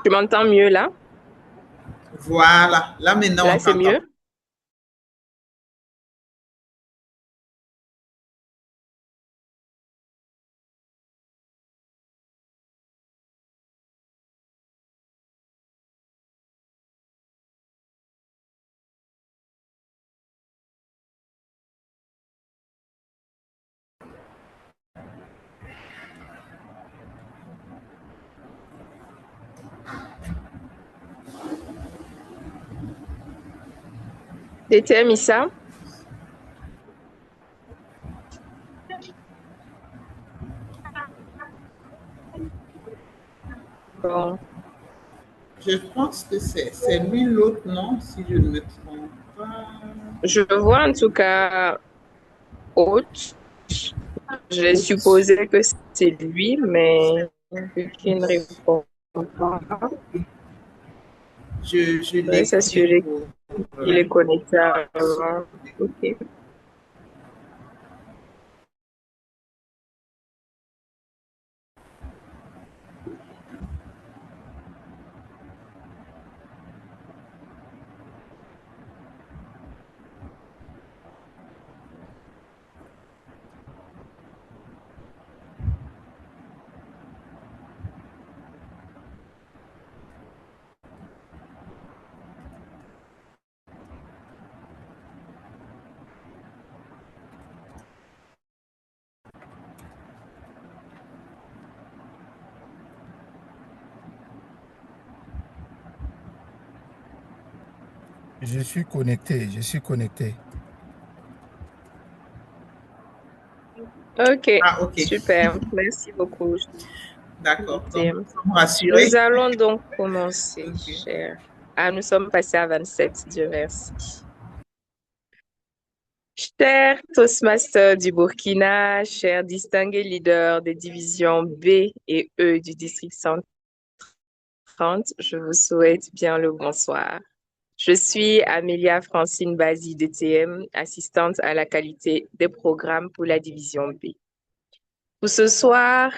Tu m'entends mieux là? Voilà, là maintenant Là, on c'est t'entend. mieux? C'était Missa? Bon. Je pense que c'est lui l'autre, non, si je ne me trompe pas. Je vois en tout cas Haute. J'ai Haute. supposé que c'est lui, mais vu qu'il ne répond pas, Je je vais l'écris s'assurer pour qu'il est connecté se avant. connecter. Ok. Je suis connecté, je suis connecté. Ok, Ah, ok, super. Merci beaucoup. d'accord. Donc, Tim. nous sommes Nous rassurés. allons donc commencer, Ok. cher. Ah, nous sommes passés à 27, Dieu merci. Cher Toastmaster du Burkina, cher distingué leader des divisions B et E du district 130, je vous souhaite bien le bonsoir. Je suis Amélia Francine Bazi de TM, assistante à la qualité des programmes pour la division B. Pour ce soir,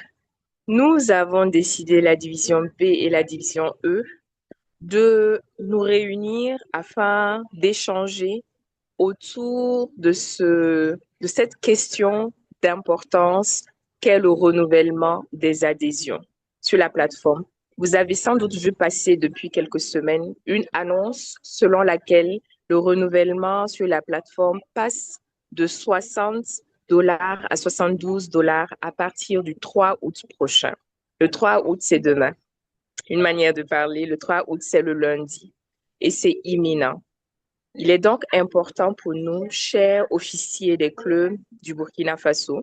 nous avons décidé, la division B et la division E, de nous réunir afin d'échanger autour de cette question d'importance qu'est le renouvellement des adhésions sur la plateforme. Vous avez sans doute vu passer depuis quelques semaines une annonce selon laquelle le renouvellement sur la plateforme passe de 60 $ à 72 $ à partir du 3 août prochain. Le 3 août, c'est demain. Une manière de parler, le 3 août, c'est le lundi. Et c'est imminent. Il est donc important pour nous, chers officiers des clubs du Burkina Faso,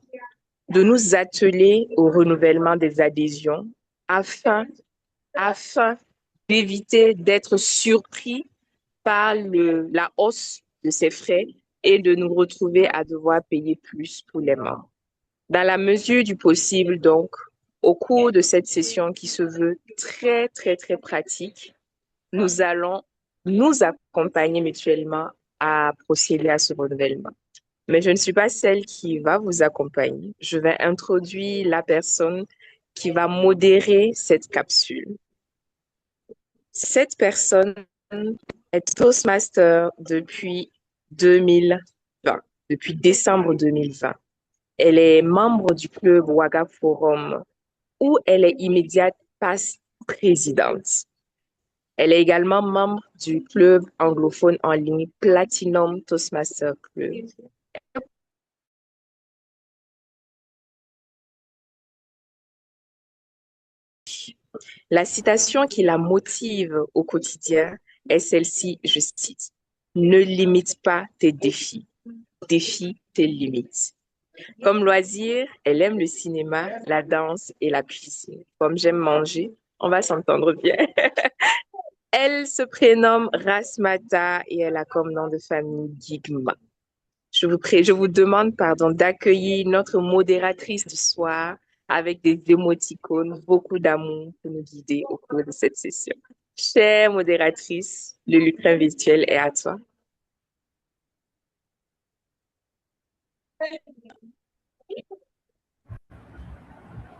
de nous atteler au renouvellement des adhésions afin, afin d'éviter d'être surpris par la hausse de ces frais et de nous retrouver à devoir payer plus pour les membres. Dans la mesure du possible, donc, au cours de cette session qui se veut très, très, très pratique, nous allons nous accompagner mutuellement à procéder à ce renouvellement. Mais je ne suis pas celle qui va vous accompagner. Je vais introduire la personne qui va modérer cette capsule. Cette personne est Toastmaster depuis 2020, depuis décembre 2020. Elle est membre du club Ouaga Forum où elle est immédiate passe présidente. Elle est également membre du club anglophone en ligne Platinum Toastmaster Club. La citation qui la motive au quotidien est celle-ci, je cite, ne limite pas tes défis, défie tes limites. Comme loisir, elle aime le cinéma, la danse et la cuisine. Comme j'aime manger, on va s'entendre bien. Elle se prénomme Rasmata et elle a comme nom de famille Gigma. Je vous demande pardon, d'accueillir notre modératrice du soir avec des émoticônes, beaucoup d'amour pour nous guider au cours de cette session. Chère modératrice, le lutrin virtuel est à toi.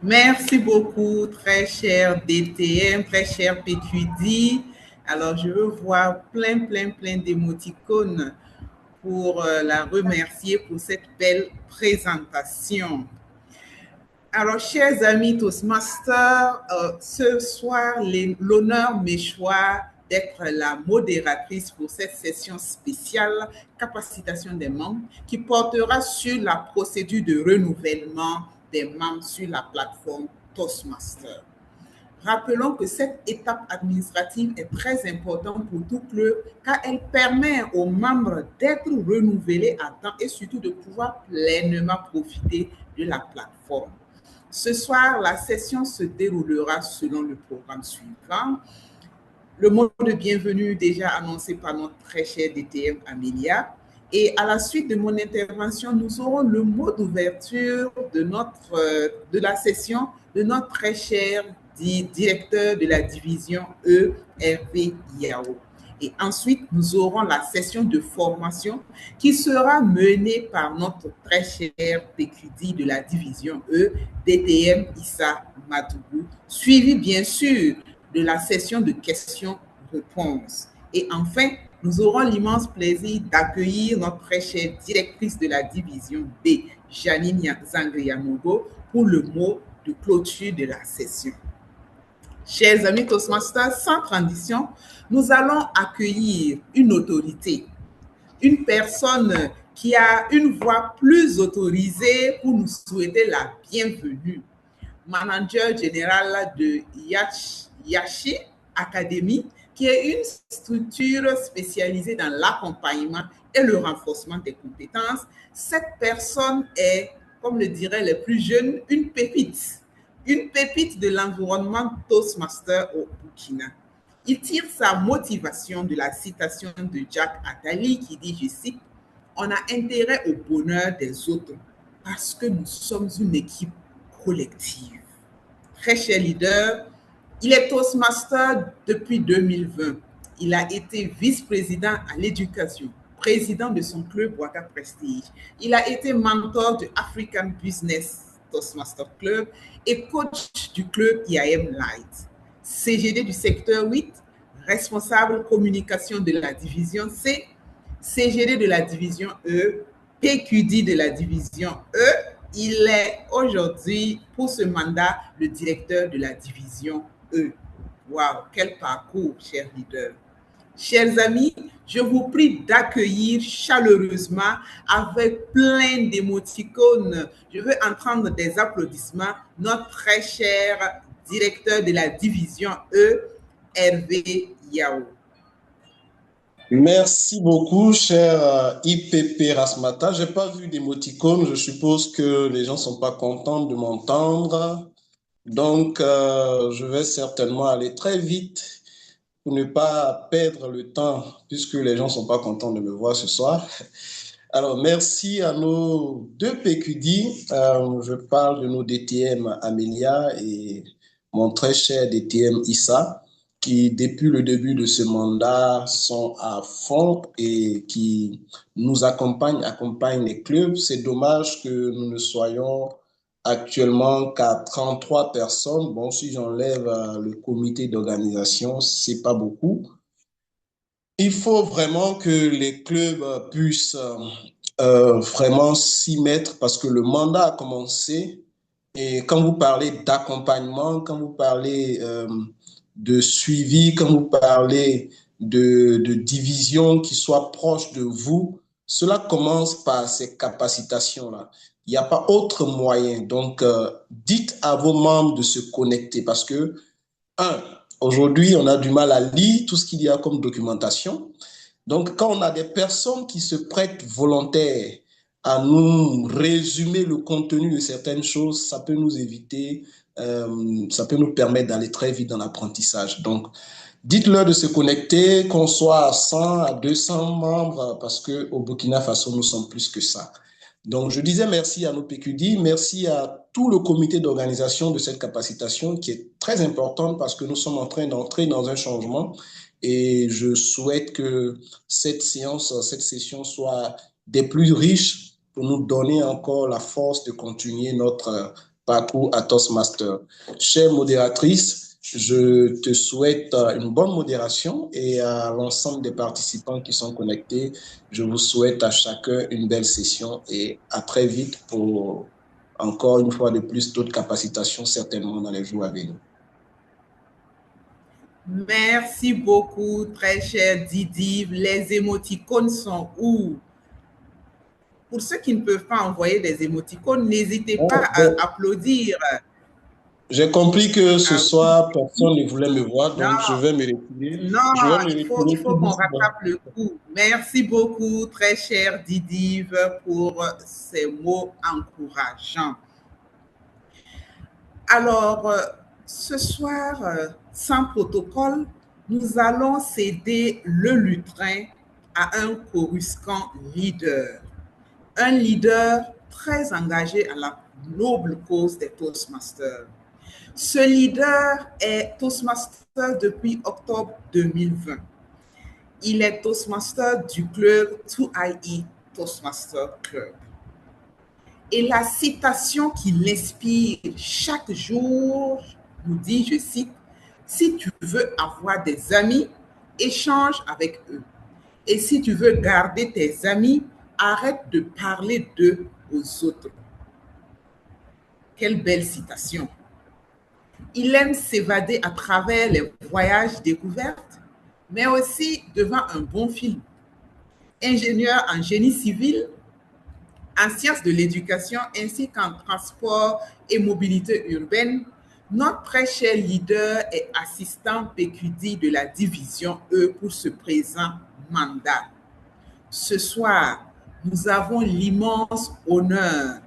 Merci beaucoup, très cher DTM, très cher PQD. Alors, je veux voir plein d'émoticônes pour la remercier pour cette belle présentation. Alors, chers amis Toastmasters, ce soir, l'honneur m'échoit d'être la modératrice pour cette session spéciale capacitation des membres qui portera sur la procédure de renouvellement des membres sur la plateforme Toastmasters. Rappelons que cette étape administrative est très importante pour tout club car elle permet aux membres d'être renouvelés à temps et surtout de pouvoir pleinement profiter de la plateforme. Ce soir, la session se déroulera selon le programme suivant. Le mot de bienvenue déjà annoncé par notre très chère DTM Amelia. Et à la suite de mon intervention, nous aurons le mot d'ouverture de la session de notre très cher directeur de la division E, Hervé Yao. Et ensuite, nous aurons la session de formation qui sera menée par notre très cher PQD de la division E, DTM Issa Madougou, suivi bien sûr de la session de questions-réponses. Et enfin, nous aurons l'immense plaisir d'accueillir notre très chère directrice de la division B, Janine Zangriamogo, pour le mot de clôture de la session. Chers amis Toastmasters, sans transition, nous allons accueillir une autorité, une personne qui a une voix plus autorisée pour nous souhaiter la bienvenue. Manager général de Yashi Academy, qui est une structure spécialisée dans l'accompagnement et le renforcement des compétences. Cette personne est, comme le diraient les plus jeunes, une pépite de l'environnement Toastmaster au Burkina. Il tire sa motivation de la citation de Jack Attali qui dit, je cite, « On a intérêt au bonheur des autres parce que nous sommes une équipe collective. » Très cher leader, il est Toastmaster depuis 2020. Il a été vice-président à l'éducation, président de son club Waka Prestige. Il a été mentor de African Business Toastmaster Club et coach du club IAM Light. CGD du secteur 8, responsable communication de la division C, CGD de la division E, PQD de la division E. Il est aujourd'hui, pour ce mandat, le directeur de la division E. Waouh, quel parcours, cher leader. Chers amis, je vous prie d'accueillir chaleureusement avec plein d'émoticônes. Je veux entendre des applaudissements notre très cher directeur de la division E, Hervé Yao. Merci beaucoup, cher IPP Rasmata. Je n'ai pas vu d'émoticône. Je suppose que les gens ne sont pas contents de m'entendre. Donc, je vais certainement aller très vite pour ne pas perdre le temps puisque les gens ne sont pas contents de me voir ce soir. Alors, merci à nos deux PQD. Je parle de nos DTM Amelia et mon très cher DTM Issa, qui, depuis le début de ce mandat, sont à fond et qui nous accompagnent les clubs. C'est dommage que nous ne soyons actuellement qu'à 33 personnes. Bon, si j'enlève le comité d'organisation, c'est pas beaucoup. Il faut vraiment que les clubs puissent vraiment s'y mettre parce que le mandat a commencé. Et quand vous parlez d'accompagnement, quand vous parlez de suivi, quand vous parlez de division qui soit proche de vous, cela commence par ces capacitations-là. Il n'y a pas autre moyen. Donc, dites à vos membres de se connecter parce que, aujourd'hui, on a du mal à lire tout ce qu'il y a comme documentation. Donc, quand on a des personnes qui se prêtent volontaires à nous résumer le contenu de certaines choses, ça peut nous éviter, ça peut nous permettre d'aller très vite dans l'apprentissage. Donc, dites-leur de se connecter, qu'on soit à 100, à 200 membres, parce qu'au Burkina Faso, nous sommes plus que ça. Donc, je disais merci à nos PQD, merci à tout le comité d'organisation de cette capacitation qui est très importante parce que nous sommes en train d'entrer dans un changement et je souhaite que cette session soit des plus riches pour nous donner encore la force de continuer notre parcours à Toastmaster. Chère modératrice, je te souhaite une bonne modération et à l'ensemble des participants qui sont connectés, je vous souhaite à chacun une belle session et à très vite pour encore une fois de plus d'autres capacitations certainement dans les jours à venir. Merci beaucoup, très cher Didi. Les émoticônes sont où? Pour ceux qui ne peuvent pas envoyer des émoticônes, n'hésitez pas à applaudir. J'ai compris que ce soir, personne ne voulait me voir, donc Non. je vais me retirer. Non, Je vais me il retirer faut qu'on rattrape le coup. Merci beaucoup, très cher Didive, pour ces mots encourageants. Alors, ce soir, sans protocole, nous allons céder le lutrin à un Coruscant leader. Un leader très engagé à la noble cause des Toastmasters. Ce leader est Toastmaster depuis octobre 2020. Il est Toastmaster du club 2IE Toastmaster Club. Et la citation qui l'inspire chaque jour nous dit, je cite, « Si tu veux avoir des amis, échange avec eux. Et si tu veux garder tes amis, arrête de parler d'eux aux autres. » Quelle belle citation. Il aime s'évader à travers les voyages découvertes, mais aussi devant un bon film. Ingénieur en génie civil, en sciences de l'éducation ainsi qu'en transport et mobilité urbaine, notre très cher leader est assistant PQD de la division E pour ce présent mandat. Ce soir, nous avons l'immense honneur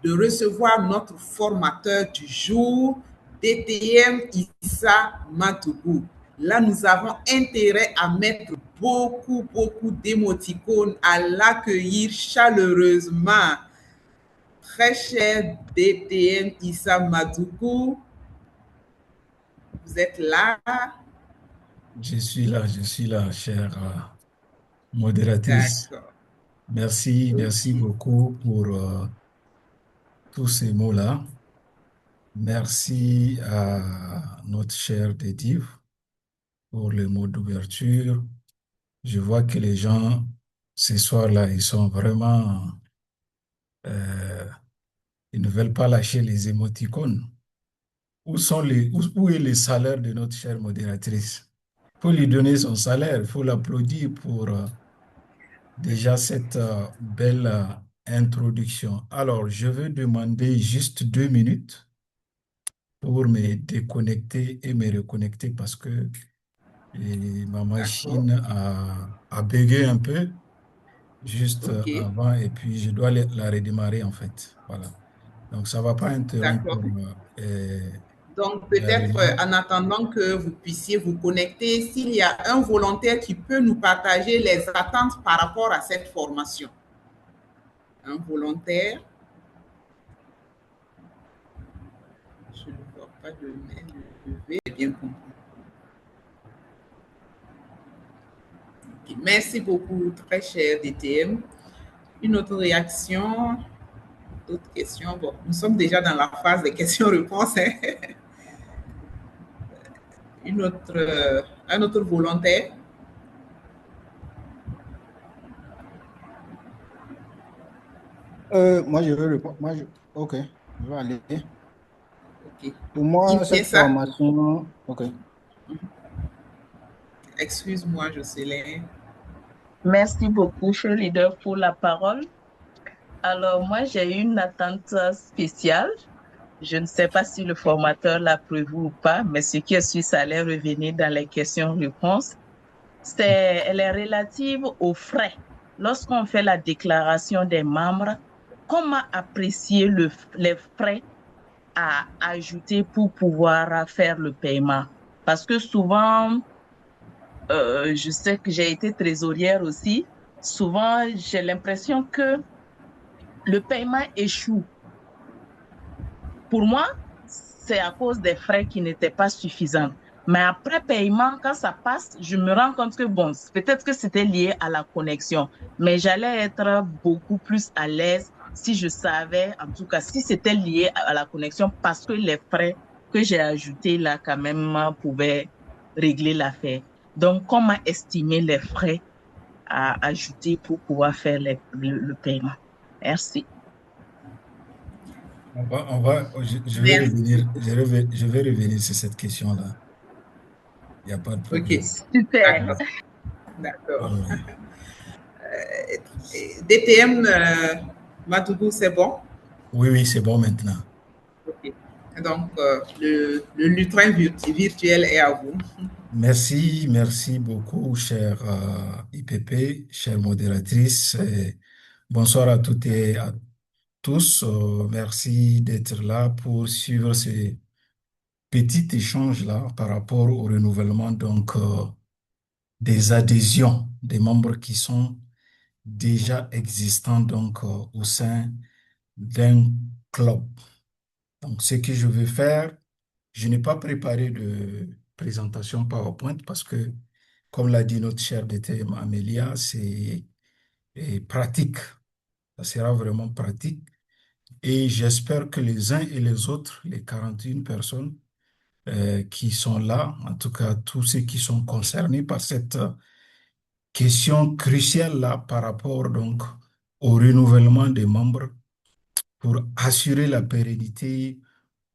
de recevoir notre formateur du jour, DTM Issa Matougou. Là, nous avons intérêt à mettre beaucoup d'émoticônes, à l'accueillir chaleureusement. Très cher DTM Issa Matougou, vous êtes là? Je suis là, chère modératrice. Merci beaucoup pour tous ces mots-là. Merci à notre chère Dédive pour les mots d'ouverture. Je vois que les gens, ce soir-là, ils sont vraiment... ils ne veulent pas lâcher les émoticônes. Où est le salaire de notre chère modératrice? Il faut lui donner son salaire, il faut l'applaudir pour déjà cette belle introduction. Alors, je vais demander juste 2 minutes pour me déconnecter et me reconnecter parce que ma machine a bugué un peu juste avant et puis je dois la redémarrer en fait. Voilà. Donc, ça ne va pas interrompre. Donc, peut-être en attendant que vous puissiez vous connecter, s'il y a un volontaire qui peut nous partager les attentes par rapport à cette formation. Un volontaire. Je ne vois pas de main levée, j'ai bien compris. Okay. Merci beaucoup, très cher DTM. Une autre réaction, d'autres questions. Bon, nous sommes déjà dans la phase des questions-réponses. Hein? Un autre volontaire. Moi, je veux répondre. Ok, je vais aller. Okay. Pour moi, cette formation... Ok. Excuse-moi, Jocelyne. Merci beaucoup, cher leader, pour la parole. Alors, moi, j'ai une attente spéciale. Je ne sais pas si le formateur l'a prévu ou pas, mais ce qui est sûr, ça allait revenir dans les questions-réponses. Elle est relative aux frais. Lorsqu'on fait la déclaration des membres, comment apprécier les frais à ajouter pour pouvoir faire le paiement? Parce que souvent, je sais que j'ai été trésorière aussi, souvent j'ai l'impression que le paiement échoue. Pour moi, c'est à cause des frais qui n'étaient pas suffisants. Mais après paiement, quand ça passe, je me rends compte que bon, peut-être que c'était lié à la connexion, mais j'allais être beaucoup plus à l'aise si je savais, en tout cas, si c'était lié à la connexion, parce que les frais que j'ai ajoutés là, quand même, pouvaient régler l'affaire. Donc, comment estimer les frais à ajouter pour pouvoir faire le paiement? Merci. Je vais Merci. revenir, je vais revenir sur cette question-là. Il n'y a pas de OK. problème. Super. D'accord. D'accord. Oui, DTM, Matougou, c'est bon? oui, oui, c'est bon maintenant. OK. Donc, le lutrin virtuel est à vous. Merci, merci beaucoup, chère IPP, chère modératrice. Et bonsoir à toutes et à tous. Merci d'être là pour suivre ce petit échange-là par rapport au renouvellement des adhésions des membres qui sont déjà existants au sein d'un club. Donc, ce que je vais faire, je n'ai pas préparé de présentation PowerPoint parce que, comme l'a dit notre chère DTM Amélia, c'est pratique. Ça sera vraiment pratique. Et j'espère que les uns et les autres, les 41 personnes qui sont là, en tout cas tous ceux qui sont concernés par cette question cruciale là par rapport au renouvellement des membres pour assurer la pérennité,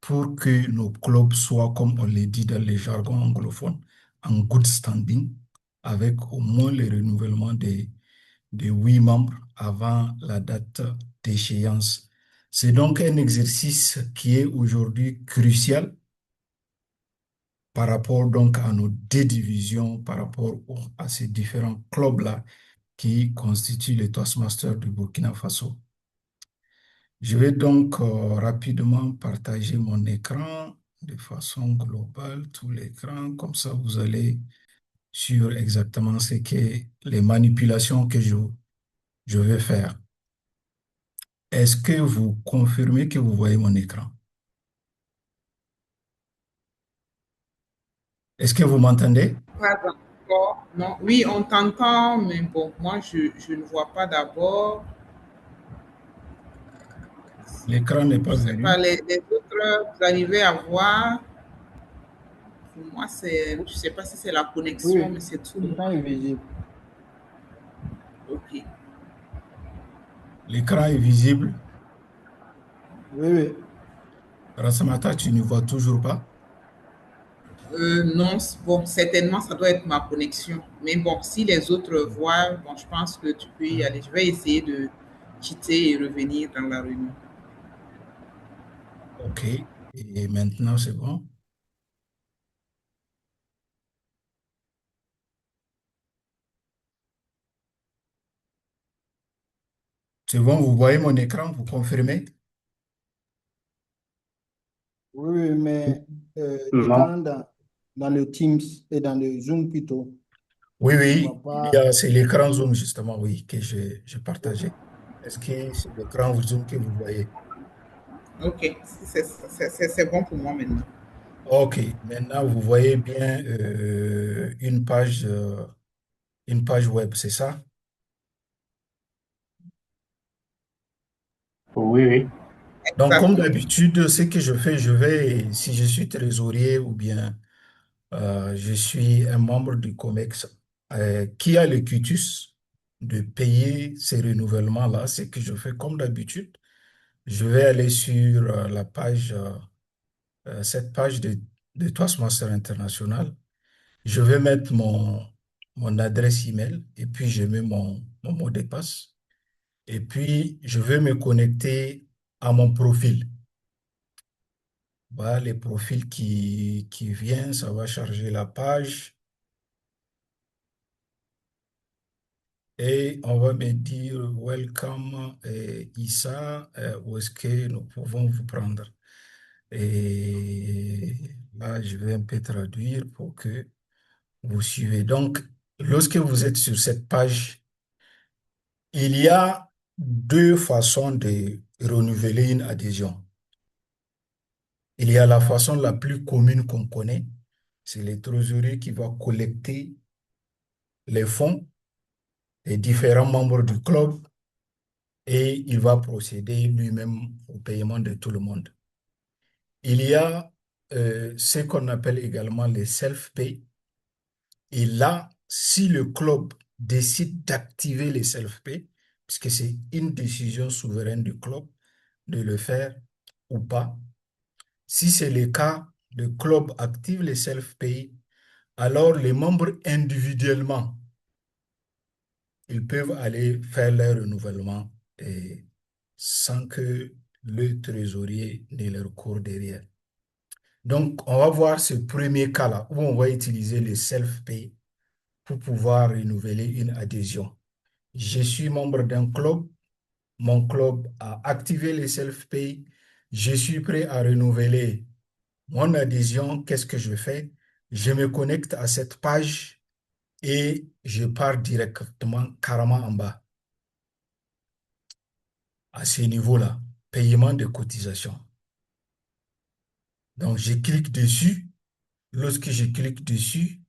pour que nos clubs soient, comme on le dit dans les jargons anglophones, en good standing, avec au moins le renouvellement des 8 membres avant la date d'échéance. C'est donc un exercice qui est aujourd'hui crucial par rapport à nos deux divisions, par rapport à ces différents clubs-là qui constituent les Toastmasters du Burkina Faso. Je vais donc rapidement partager mon écran de façon globale, tout l'écran, comme ça vous allez sur exactement ce que les manipulations que je vais faire. Est-ce que vous confirmez que vous voyez mon écran? Est-ce que vous m'entendez? Pas encore. Non. Oui, on t'entend, mais bon, moi, je ne vois pas d'abord. L'écran n'est Je pas ne sais pas, venu. les autres, vous arrivez à voir. Pour moi, c'est, je ne sais pas si c'est la connexion, Oui, mais c'est tout l'écran noir. est visible. OK. L'écran est visible. Oui, oui. Rassamata, tu ne vois toujours pas? Non, bon, certainement, ça doit être ma connexion. Mais bon, si les autres voient, bon, je pense que tu peux y aller. Je vais essayer de quitter et revenir dans la réunion. OK. Et maintenant, c'est bon? C'est bon, vous voyez mon écran, vous confirmez? Oui, oui, mais Non, étant dans le Teams et dans le Zoom plutôt, Oui, on ne voit oui, pas. c'est l'écran Zoom justement, oui, que j'ai partagé. Est-ce que c'est l'écran Zoom que vous voyez? OK, c'est bon pour moi maintenant. OK, maintenant vous voyez bien une page web, c'est ça? oui, oui. Donc, comme Exactement. d'habitude, ce que je fais, je vais, si je suis trésorier ou bien je suis un membre du COMEX qui a le quitus de payer ces renouvellements-là, ce que je fais comme d'habitude, je vais aller sur cette page de Toastmaster International. Je vais mettre mon adresse email et puis je mets mon mot de passe. Et puis, je vais me connecter à mon profil. Voilà les profils qui viennent, ça va charger la page. Et on va me dire welcome Issa, où est-ce que nous pouvons vous prendre? Et là, je vais un peu traduire pour que vous suivez. Donc, lorsque vous êtes sur cette page, il y a deux façons de renouveler une adhésion. Il y a la façon la plus commune qu'on connaît, c'est les trésoriers qui vont collecter les fonds des différents membres du club et il va procéder lui-même au paiement de tout le monde. Il y a ce qu'on appelle également les self-pay. Et là, si le club décide d'activer les self-pay, puisque c'est une décision souveraine du club de le faire ou pas, si c'est le cas, le club active les self-pay, alors les membres individuellement, ils peuvent aller faire leur renouvellement et sans que le trésorier ne leur court derrière. Donc, on va voir ce premier cas-là où on va utiliser le self-pay pour pouvoir renouveler une adhésion. Je suis membre d'un club, mon club a activé les self-pay, je suis prêt à renouveler mon adhésion. Qu'est-ce que je fais? Je me connecte à cette page et je pars directement carrément en bas. À ce niveau-là, paiement de cotisation. Donc, je clique dessus. Lorsque je clique dessus,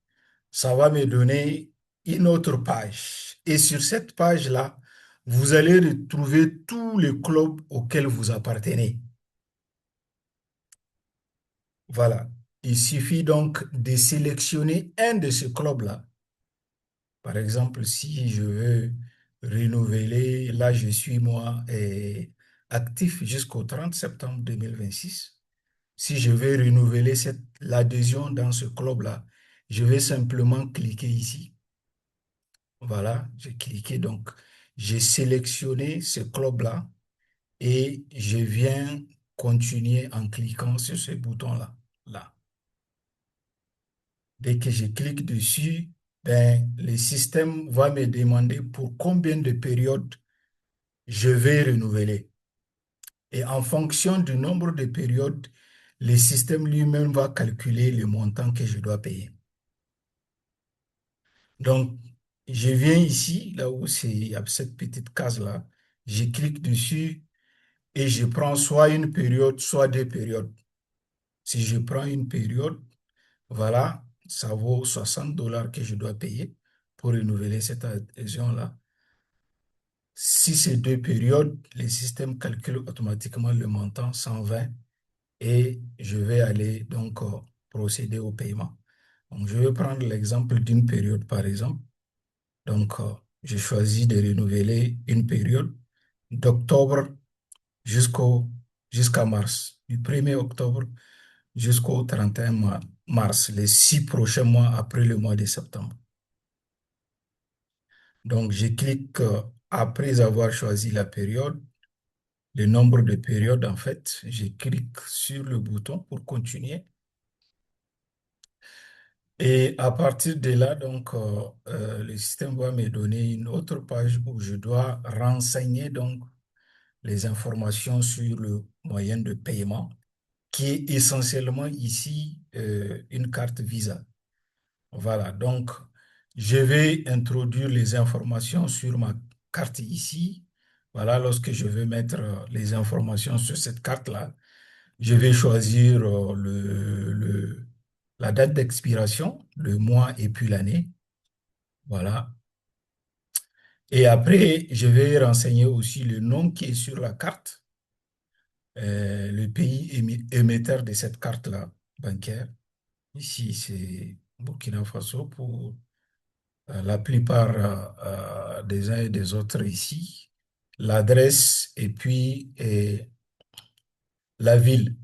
ça va me donner une autre page. Et sur cette page-là, vous allez retrouver tous les clubs auxquels vous appartenez. Voilà. Il suffit donc de sélectionner un de ces clubs-là. Par exemple, si je veux renouveler, là je suis moi actif jusqu'au 30 septembre 2026. Si je veux renouveler l'adhésion dans ce club-là, je vais simplement cliquer ici. Voilà, j'ai cliqué donc, j'ai sélectionné ce club-là et je viens continuer en cliquant sur ce bouton-là. Là. Dès que je clique dessus, ben, le système va me demander pour combien de périodes je vais renouveler. Et en fonction du nombre de périodes, le système lui-même va calculer le montant que je dois payer. Donc, je viens ici, là où il y a cette petite case-là, je clique dessus et je prends soit une période, soit deux périodes. Si je prends une période, voilà, ça vaut 60 $ que je dois payer pour renouveler cette adhésion-là. Si c'est deux périodes, le système calcule automatiquement le montant 120 et je vais aller donc procéder au paiement. Donc, je vais prendre l'exemple d'une période, par exemple. Donc, je choisis de renouveler une période d'octobre jusqu'à mars, du 1er octobre jusqu'au 31 mars, les 6 prochains mois après le mois de septembre. Donc, je clique après avoir choisi la période, le nombre de périodes en fait, je clique sur le bouton pour continuer. Et à partir de là, donc, le système va me donner une autre page où je dois renseigner donc les informations sur le moyen de paiement, qui est essentiellement ici une carte Visa. Voilà, donc je vais introduire les informations sur ma carte ici. Voilà, lorsque je vais mettre les informations sur cette carte-là, je vais choisir la date d'expiration, le mois et puis l'année. Voilà. Et après, je vais renseigner aussi le nom qui est sur la carte, le pays émetteur de cette carte-là, bancaire. Ici, c'est Burkina Faso pour la plupart des uns et des autres ici. L'adresse et puis la ville.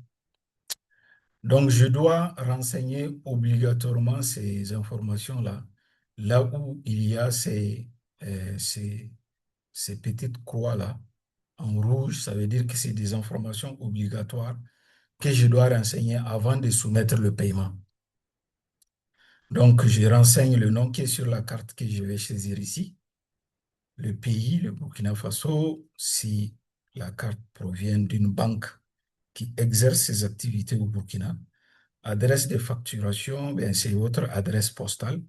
Donc, je dois renseigner obligatoirement ces informations-là, là où il y a ces petites croix-là en rouge, ça veut dire que c'est des informations obligatoires que je dois renseigner avant de soumettre le paiement. Donc, je renseigne le nom qui est sur la carte que je vais choisir ici, le pays, le Burkina Faso, si la carte provient d'une banque qui exerce ses activités au Burkina. Adresse de facturation, ben, c'est votre adresse postale,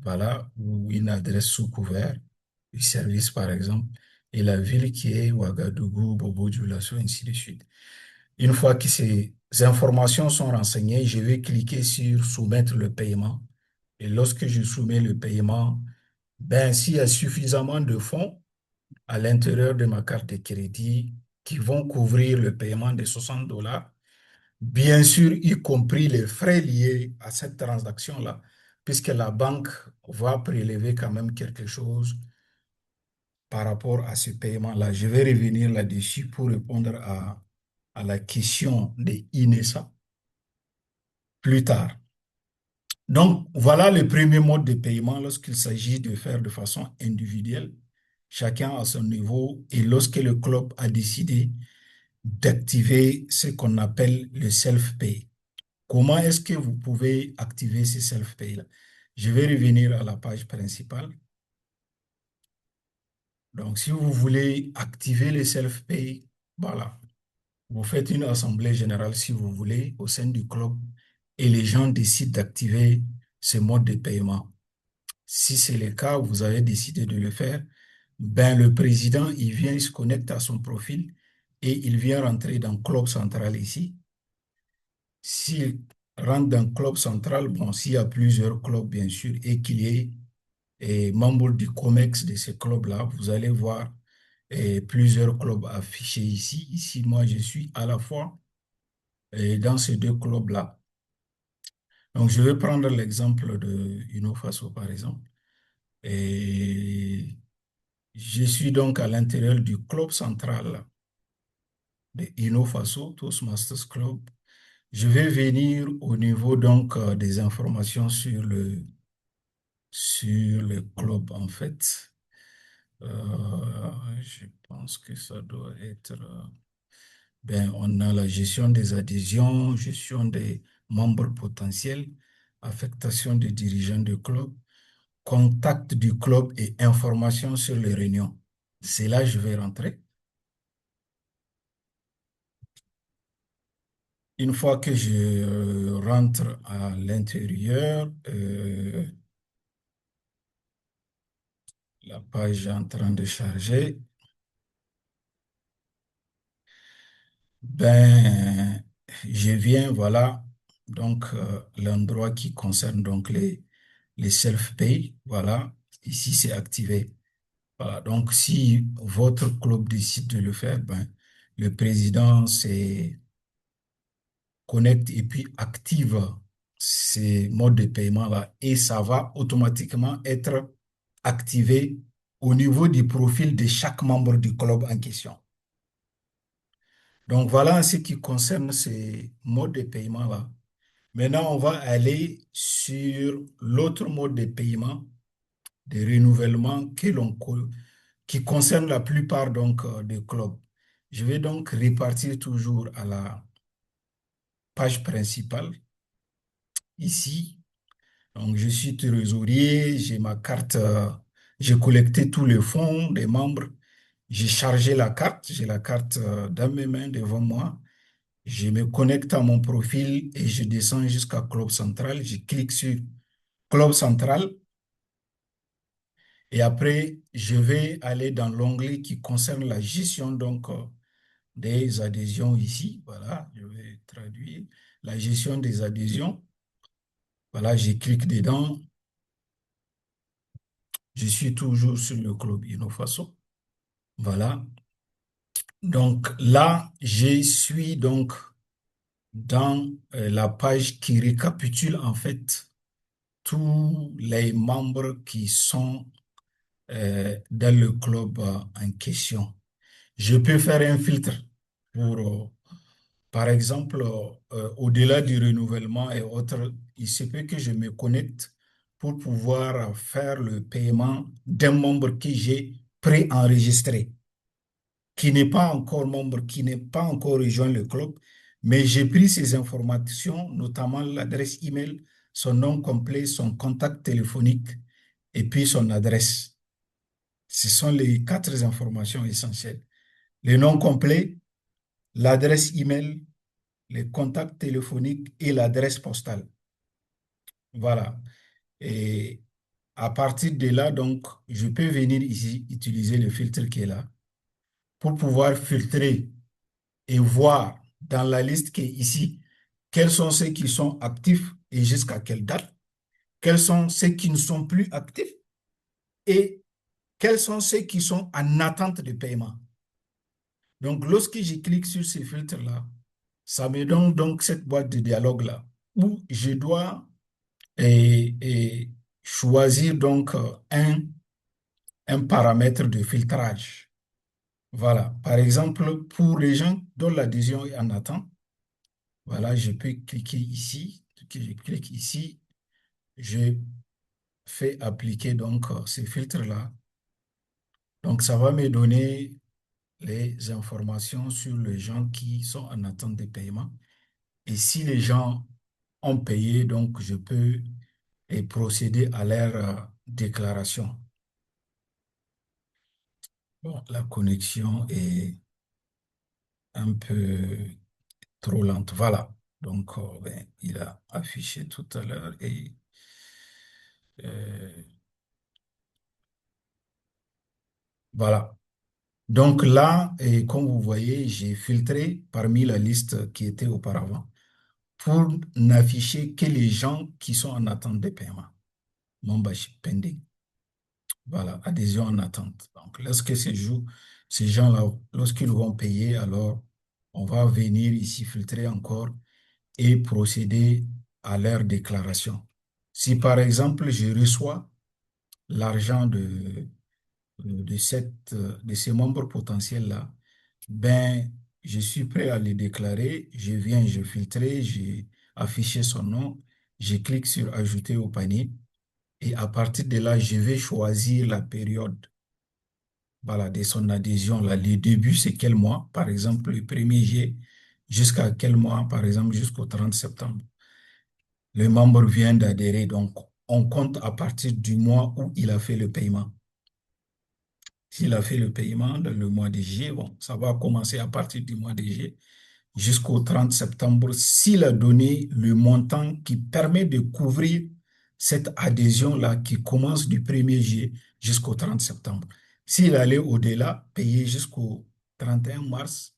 voilà, ou une adresse sous couvert du service, par exemple, et la ville qui est Ouagadougou, Bobo Dioulasso, ainsi de suite. Une fois que ces informations sont renseignées, je vais cliquer sur soumettre le paiement. Et lorsque je soumets le paiement, ben, s'il y a suffisamment de fonds, à l'intérieur de ma carte de crédit qui vont couvrir le paiement de $60, bien sûr, y compris les frais liés à cette transaction-là, puisque la banque va prélever quand même quelque chose par rapport à ce paiement-là. Je vais revenir là-dessus pour répondre à la question de Inessa plus tard. Donc, voilà le premier mode de paiement lorsqu'il s'agit de faire de façon individuelle, chacun à son niveau, et lorsque le club a décidé d'activer ce qu'on appelle le self-pay. Comment est-ce que vous pouvez activer ce self-pay-là? Je vais revenir à la page principale. Donc, si vous voulez activer le self-pay, voilà, vous faites une assemblée générale si vous voulez au sein du club et les gens décident d'activer ce mode de paiement. Si c'est le cas, vous avez décidé de le faire, ben le président, il vient, il se connecte à son profil et il vient rentrer dans le club central ici. S'il rentre dans le club central, bon, s'il y a plusieurs clubs, bien sûr, et qu'il y ait membre du COMEX de ce club-là, vous allez voir plusieurs clubs affichés ici. Ici, moi, je suis à la fois dans ces deux clubs-là. Donc, je vais prendre l'exemple de Unofaso, par exemple. Et je suis donc à l'intérieur du club central de Unofaso, Toastmasters Club. Je vais venir au niveau donc des informations sur le club, en fait. Je pense que ça doit être... ben, on a la gestion des adhésions, gestion des membres potentiels, affectation des dirigeants du club, contact du club et information sur les réunions. C'est là que je vais rentrer. Une fois que je rentre à l'intérieur, la page est en train de charger. Ben, je viens, voilà, donc l'endroit qui concerne donc les self-pay, voilà, ici c'est activé. Voilà, donc si votre club décide de le faire, ben, le président se connecte et puis active ces modes de paiement-là et ça va automatiquement être activé au niveau du profil de chaque membre du club en question. Donc voilà en ce qui concerne ces modes de paiement-là. Maintenant, on va aller sur l'autre mode de paiement, de renouvellement qui concerne la plupart donc, des clubs. Je vais donc repartir toujours à la page principale, ici. Donc, je suis trésorier, j'ai ma carte, j'ai collecté tous les fonds des membres, j'ai chargé la carte, j'ai la carte dans mes mains devant moi. Je me connecte à mon profil et je descends jusqu'à Club Central. Je clique sur Club Central et après, je vais aller dans l'onglet qui concerne la gestion donc, des adhésions ici. Voilà, je vais traduire la gestion des adhésions. Voilà, je clique dedans. Je suis toujours sur le club Unofaso. Voilà. Donc là, je suis donc dans la page qui récapitule en fait tous les membres qui sont dans le club en question. Je peux faire un filtre pour, par exemple, au-delà du renouvellement et autres, il se peut que je me connecte pour pouvoir faire le paiement d'un membre que j'ai préenregistré, qui n'est pas encore membre, qui n'est pas encore rejoint le club, mais j'ai pris ces informations, notamment l'adresse email, son nom complet, son contact téléphonique et puis son adresse. Ce sont les 4 informations essentielles. Le nom complet, l'adresse email, les contacts téléphoniques et l'adresse postale. Voilà. Et à partir de là, donc, je peux venir ici utiliser le filtre qui est là pour pouvoir filtrer et voir dans la liste qui est ici quels sont ceux qui sont actifs et jusqu'à quelle date, quels sont ceux qui ne sont plus actifs et quels sont ceux qui sont en attente de paiement. Donc, lorsque je clique sur ces filtres-là, ça me donne donc cette boîte de dialogue-là où je dois choisir donc un paramètre de filtrage. Voilà. Par exemple, pour les gens dont l'adhésion est en attente, voilà, je peux cliquer ici. Je clique ici, je fais appliquer donc ces filtres-là. Donc, ça va me donner les informations sur les gens qui sont en attente de paiement. Et si les gens ont payé, donc je peux procéder à leur déclaration. Bon, la connexion est un peu trop lente. Voilà. Donc, ben, il a affiché tout à l'heure et euh, voilà. Donc là, et comme vous voyez, j'ai filtré parmi la liste qui était auparavant pour n'afficher que les gens qui sont en attente de paiement. Membership pending. Voilà, adhésion en attente. Donc, lorsque ces gens-là, lorsqu'ils vont payer, alors on va venir ici filtrer encore et procéder à leur déclaration. Si par exemple, je reçois l'argent de ces membres potentiels-là, ben, je suis prêt à les déclarer. Je viens, je filtre, j'ai affiché son nom, je clique sur ajouter au panier et à partir de là, je vais choisir la période, voilà, de son adhésion. Là, le début, c'est quel mois? Par exemple, le 1er juillet, jusqu'à quel mois? Par exemple, jusqu'au 30 septembre. Le membre vient d'adhérer, donc on compte à partir du mois où il a fait le paiement. S'il a fait le paiement dans le mois de juillet, bon, ça va commencer à partir du mois de juillet jusqu'au 30 septembre s'il a donné le montant qui permet de couvrir cette adhésion-là qui commence du 1er juillet jusqu'au 30 septembre. S'il allait au-delà, payer jusqu'au 31 mars,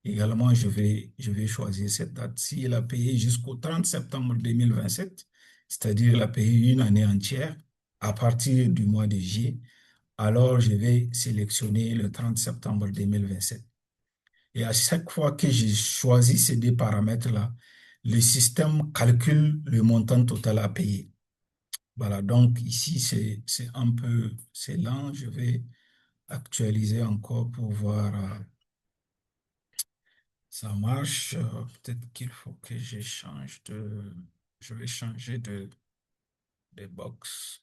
également, je vais choisir cette date. S'il a payé jusqu'au 30 septembre 2027, c'est-à-dire il a payé une année entière, à partir du mois de juillet, alors je vais sélectionner le 30 septembre 2027. Et à chaque fois que je choisis ces deux paramètres-là, le système calcule le montant total à payer. Voilà, donc ici, c'est un peu, c'est lent. Je vais actualiser encore pour voir ça marche. Peut-être qu'il faut que je vais changer de box.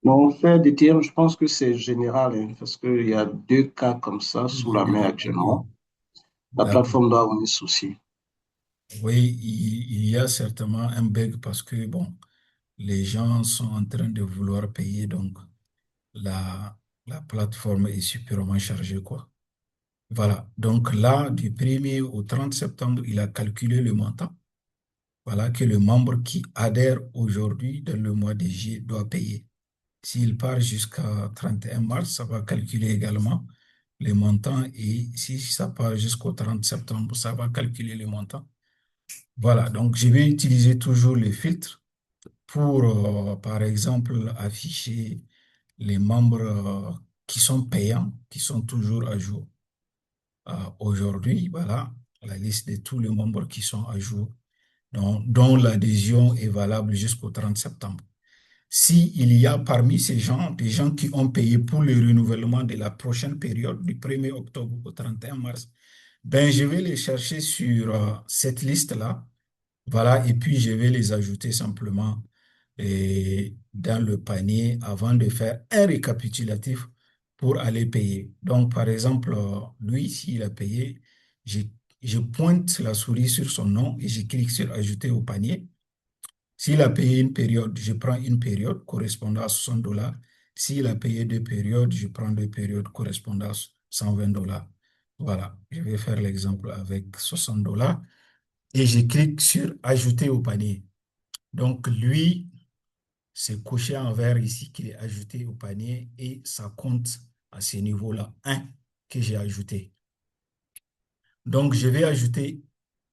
Non, en fait, DTM, je pense que c'est général, hein, parce qu'il y a deux cas comme ça sous la main actuellement. La D'accord. plateforme doit avoir un souci. Oui, il y a certainement un bug parce que, bon, les gens sont en train de vouloir payer, donc la, la plateforme est superment chargée, quoi. Voilà, donc là, du 1er au 30 septembre, il a calculé le montant. Voilà que le membre qui adhère aujourd'hui dans le mois de juillet doit payer. S'il part jusqu'à 31 mars, ça va calculer également les montants et si ça part jusqu'au 30 septembre, ça va calculer les montants. Voilà, donc je vais utiliser toujours les filtres pour, par exemple, afficher les membres qui sont payants, qui sont toujours à jour. Aujourd'hui, voilà, la liste de tous les membres qui sont à jour, dont l'adhésion est valable jusqu'au 30 septembre. S'il y a parmi ces gens, des gens qui ont payé pour le renouvellement de la prochaine période, du 1er octobre au 31 mars, ben, je vais les chercher sur cette liste-là. Voilà, et puis je vais les ajouter simplement dans le panier avant de faire un récapitulatif pour aller payer. Donc, par exemple, lui, s'il a payé, je, je pointe la souris sur son nom et je clique sur ajouter au panier. S'il a payé une période, je prends une période correspondant à 60 dollars. S'il a payé deux périodes, je prends deux périodes correspondant à 120 dollars. Voilà, je vais faire l'exemple avec 60 dollars et je clique sur ajouter au panier. Donc, lui, c'est coché en vert ici qu'il est ajouté au panier et ça compte à ce niveau-là, 1 que j'ai ajouté. Donc, je vais ajouter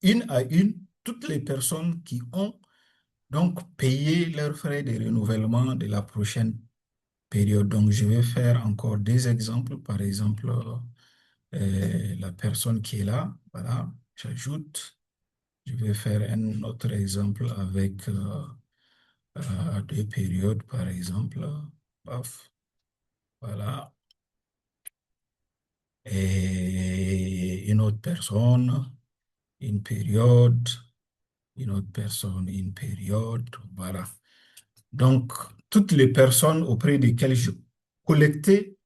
une à une toutes les personnes qui ont donc payé leurs frais de renouvellement de la prochaine période. Donc, je vais faire encore des exemples. Par exemple, la personne qui est là, voilà, j'ajoute. Je vais faire un autre exemple avec 2 périodes, par exemple. Paf, voilà. Et une autre personne, une période, une autre personne, une période, voilà. Donc, toutes les personnes auprès desquelles je collectais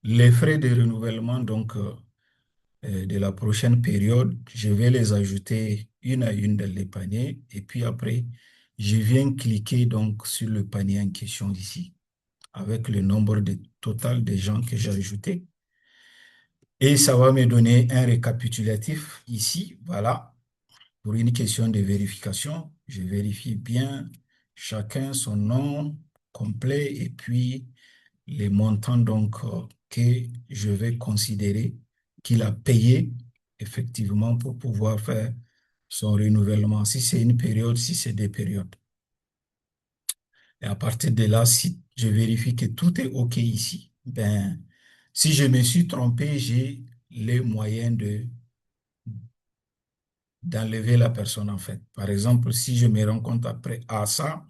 les frais de renouvellement de la prochaine période, je vais les ajouter une à une dans les paniers et puis après, je viens cliquer donc sur le panier en question ici avec le nombre total des gens que j'ai ajoutés et ça va me donner un récapitulatif ici, voilà. Pour une question de vérification, je vérifie bien chacun son nom complet et puis les montants donc que je vais considérer qu'il a payé effectivement pour pouvoir faire son renouvellement. Si c'est une période, si c'est 2 périodes. Et à partir de là, si je vérifie que tout est OK ici, ben, si je me suis trompé, j'ai les moyens d'enlever la personne en fait. Par exemple, si je me rends compte après à ça,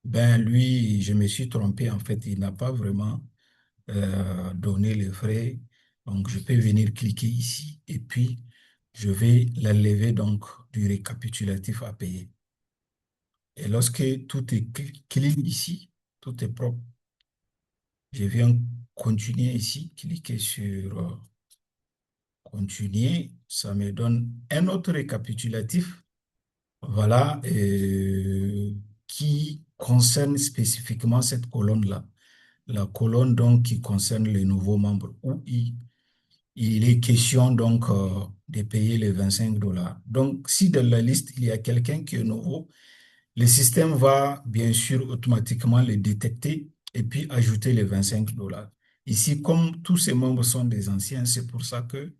ben lui, je me suis trompé en fait, il n'a pas vraiment donné les frais. Donc, je peux venir cliquer ici et puis je vais l'enlever donc du récapitulatif à payer. Et lorsque tout est clean ici, tout est propre, je viens continuer ici, cliquer sur continuer. Ça me donne un autre récapitulatif. Voilà, qui concerne spécifiquement cette colonne-là. La colonne donc qui concerne les nouveaux membres où il est question donc de payer les $25. Donc, si dans la liste, il y a quelqu'un qui est nouveau, le système va bien sûr automatiquement le détecter et puis ajouter les $25. Ici, comme tous ces membres sont des anciens, c'est pour ça que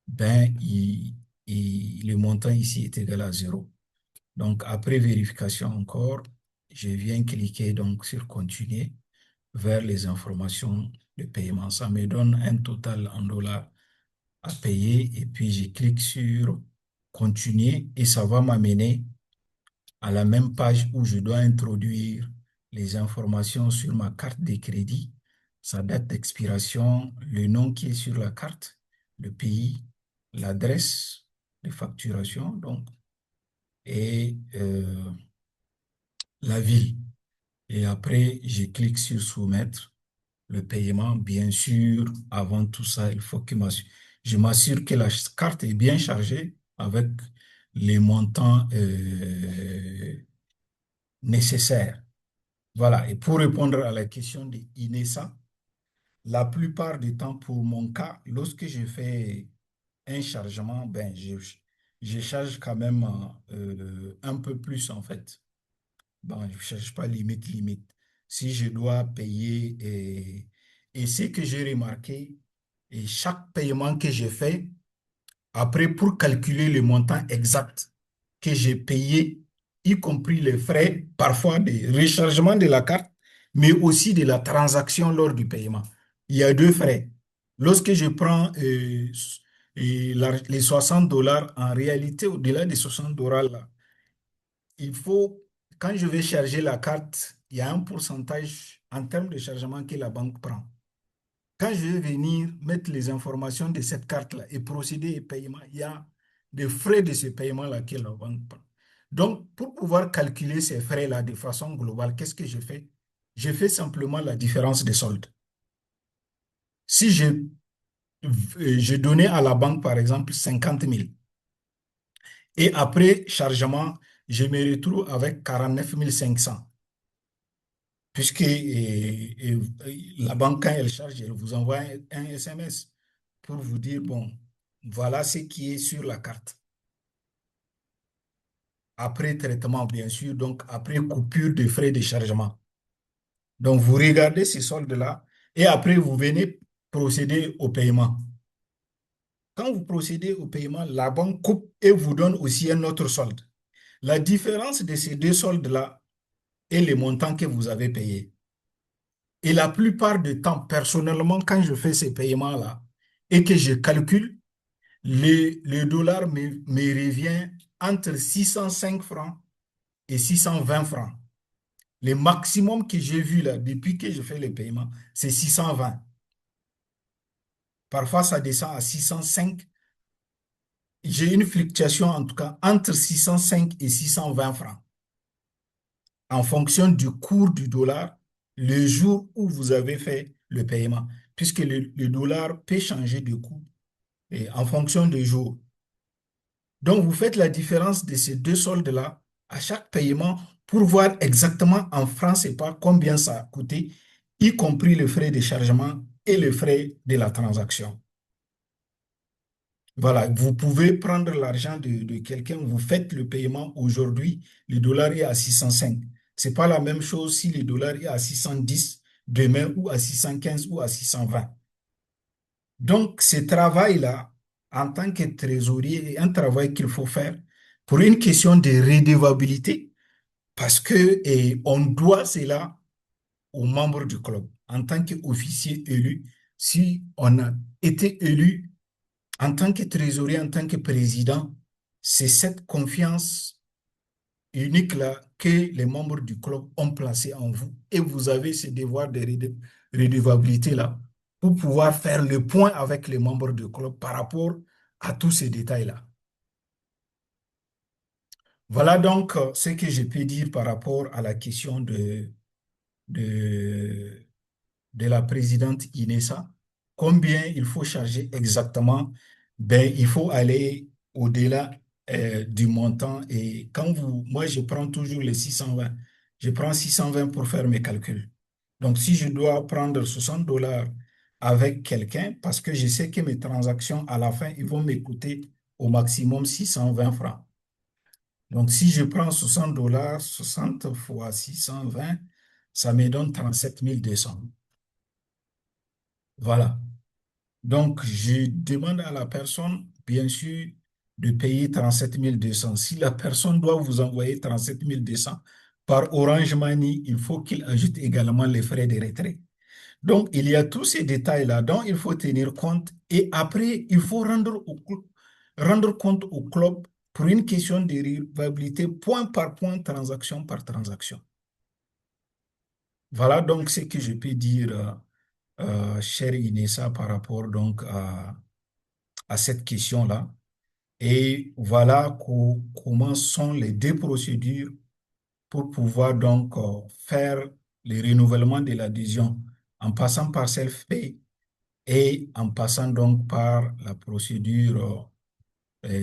ben, le montant ici est égal à 0. Donc, après vérification encore, je viens cliquer donc sur continuer vers les informations de paiement. Ça me donne un total en dollars à payer et puis je clique sur continuer et ça va m'amener à la même page où je dois introduire les informations sur ma carte de crédit, sa date d'expiration, le nom qui est sur la carte, le pays, l'adresse de facturation donc, et la ville. Et après, je clique sur soumettre le paiement. Bien sûr, avant tout ça, il faut que je m'assure que la carte est bien chargée avec les montants nécessaires. Voilà. Et pour répondre à la question de Inessa, la plupart du temps, pour mon cas, lorsque je fais un chargement, ben, je charge quand même un peu plus en fait. Bon, je ne cherche pas limite. Si je dois payer, et ce que j'ai remarqué, et chaque paiement que j'ai fait, après, pour calculer le montant exact que j'ai payé, y compris les frais, parfois de rechargement de la carte, mais aussi de la transaction lors du paiement. Il y a 2 frais. Lorsque je prends les $60, en réalité, au-delà des $60, là, il faut, quand je vais charger la carte, il y a un pourcentage en termes de chargement que la banque prend. Quand je vais venir mettre les informations de cette carte-là et procéder au paiement, il y a des frais de ce paiement-là que la banque prend. Donc, pour pouvoir calculer ces frais-là de façon globale, qu'est-ce que je fais? Je fais simplement la différence des soldes. Si je donnais à la banque, par exemple, 50 000, et après chargement, je me retrouve avec 49 500. Puisque la banque, quand elle charge, elle vous envoie un SMS pour vous dire, bon, voilà ce qui est sur la carte. Après traitement, bien sûr, donc après coupure de frais de chargement. Donc, vous regardez ces soldes-là et après, vous venez procéder au paiement. Quand vous procédez au paiement, la banque coupe et vous donne aussi un autre solde. La différence de ces 2 soldes-là est le montant que vous avez payé. Et la plupart du temps, personnellement, quand je fais ces paiements-là et que je calcule, le dollar me revient entre 605 francs et 620 francs. Le maximum que j'ai vu là, depuis que je fais les paiements, c'est 620. Parfois, ça descend à 605. J'ai une fluctuation, en tout cas, entre 605 et 620 francs, en fonction du cours du dollar, le jour où vous avez fait le paiement, puisque le dollar peut changer de cours et en fonction du jour. Donc, vous faites la différence de ces deux soldes-là à chaque paiement pour voir exactement en francs CFA combien ça a coûté, y compris le frais de chargement et le frais de la transaction. Voilà, vous pouvez prendre l'argent de quelqu'un, vous faites le paiement aujourd'hui, le dollar est à 605. Ce n'est pas la même chose si le dollar est à 610 demain ou à 615 ou à 620. Donc, ce travail-là, en tant que trésorier, est un travail qu'il faut faire pour une question de redevabilité, parce que on doit cela aux membres du club. En tant qu'officier élu, si on a été élu en tant que trésorier, en tant que président, c'est cette confiance unique-là que les membres du club ont placée en vous. Et vous avez ce devoir de redevabilité-là pour pouvoir faire le point avec les membres du club par rapport à tous ces détails-là. Voilà donc ce que je peux dire par rapport à la question de la présidente Inessa. Combien il faut charger exactement? Ben, il faut aller au-delà du montant. Et moi, je prends toujours les 620. Je prends 620 pour faire mes calculs. Donc, si je dois prendre 60 dollars avec quelqu'un, parce que je sais que mes transactions, à la fin, ils vont me coûter au maximum 620 francs. Donc, si je prends 60 dollars, 60 fois 620, ça me donne 37 200. Voilà. Donc, je demande à la personne, bien sûr, de payer 37 200. Si la personne doit vous envoyer 37 200 par Orange Money, il faut qu'il ajoute également les frais de retrait. Donc, il y a tous ces détails-là dont il faut tenir compte. Et après, il faut rendre compte au club pour une question de redevabilité point par point, transaction par transaction. Voilà donc ce que je peux dire, chère Inessa, par rapport donc à cette question-là. Et voilà comment sont les deux procédures pour pouvoir donc faire le renouvellement de l'adhésion en passant par self-pay et en passant donc par la procédure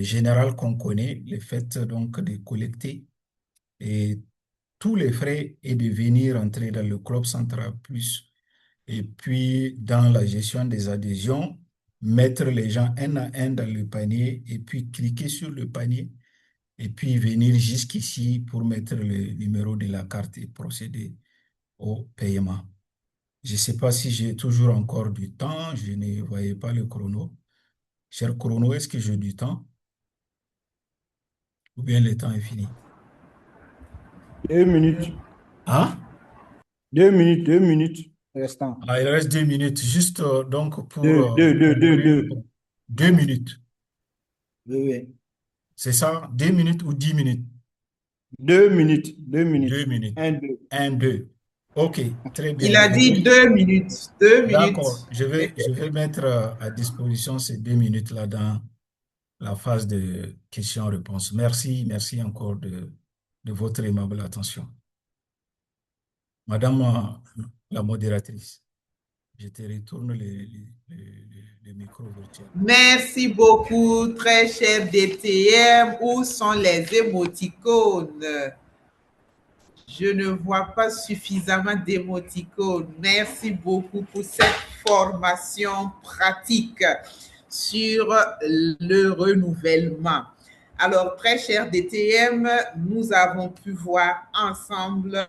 générale qu'on connaît, le fait donc de collecter et tous les frais et de venir entrer dans le Club Central Plus et puis dans la gestion des adhésions, mettre les gens un à un dans le panier et puis cliquer sur le panier et puis venir jusqu'ici pour mettre le numéro de la carte et procéder au paiement. Je ne sais pas si j'ai toujours encore du temps, je ne voyais pas le chrono. Cher chrono, est-ce que j'ai du temps? Ou bien le temps est fini? 2 minutes. Hein? 2 minutes, 2 minutes restant. Ah, il reste 2 minutes, juste donc pour... 2 minutes. Oui, oui. C'est ça? 2 minutes ou 10 minutes? 2 minutes, 2 minutes. 2 minutes. 1, 2. 1, 2. OK, très bien. Il a dit 2 minutes. 2 minutes. D'accord, je vais mettre à disposition ces 2 minutes-là dans la phase de questions-réponses. Merci encore de votre aimable attention. Madame la modératrice, je te retourne le micro virtuel. Merci beaucoup, très cher DTM. Où sont les émoticônes? Je ne vois pas suffisamment d'émoticônes. Merci beaucoup pour cette formation pratique sur le renouvellement. Alors, très cher DTM, nous avons pu voir ensemble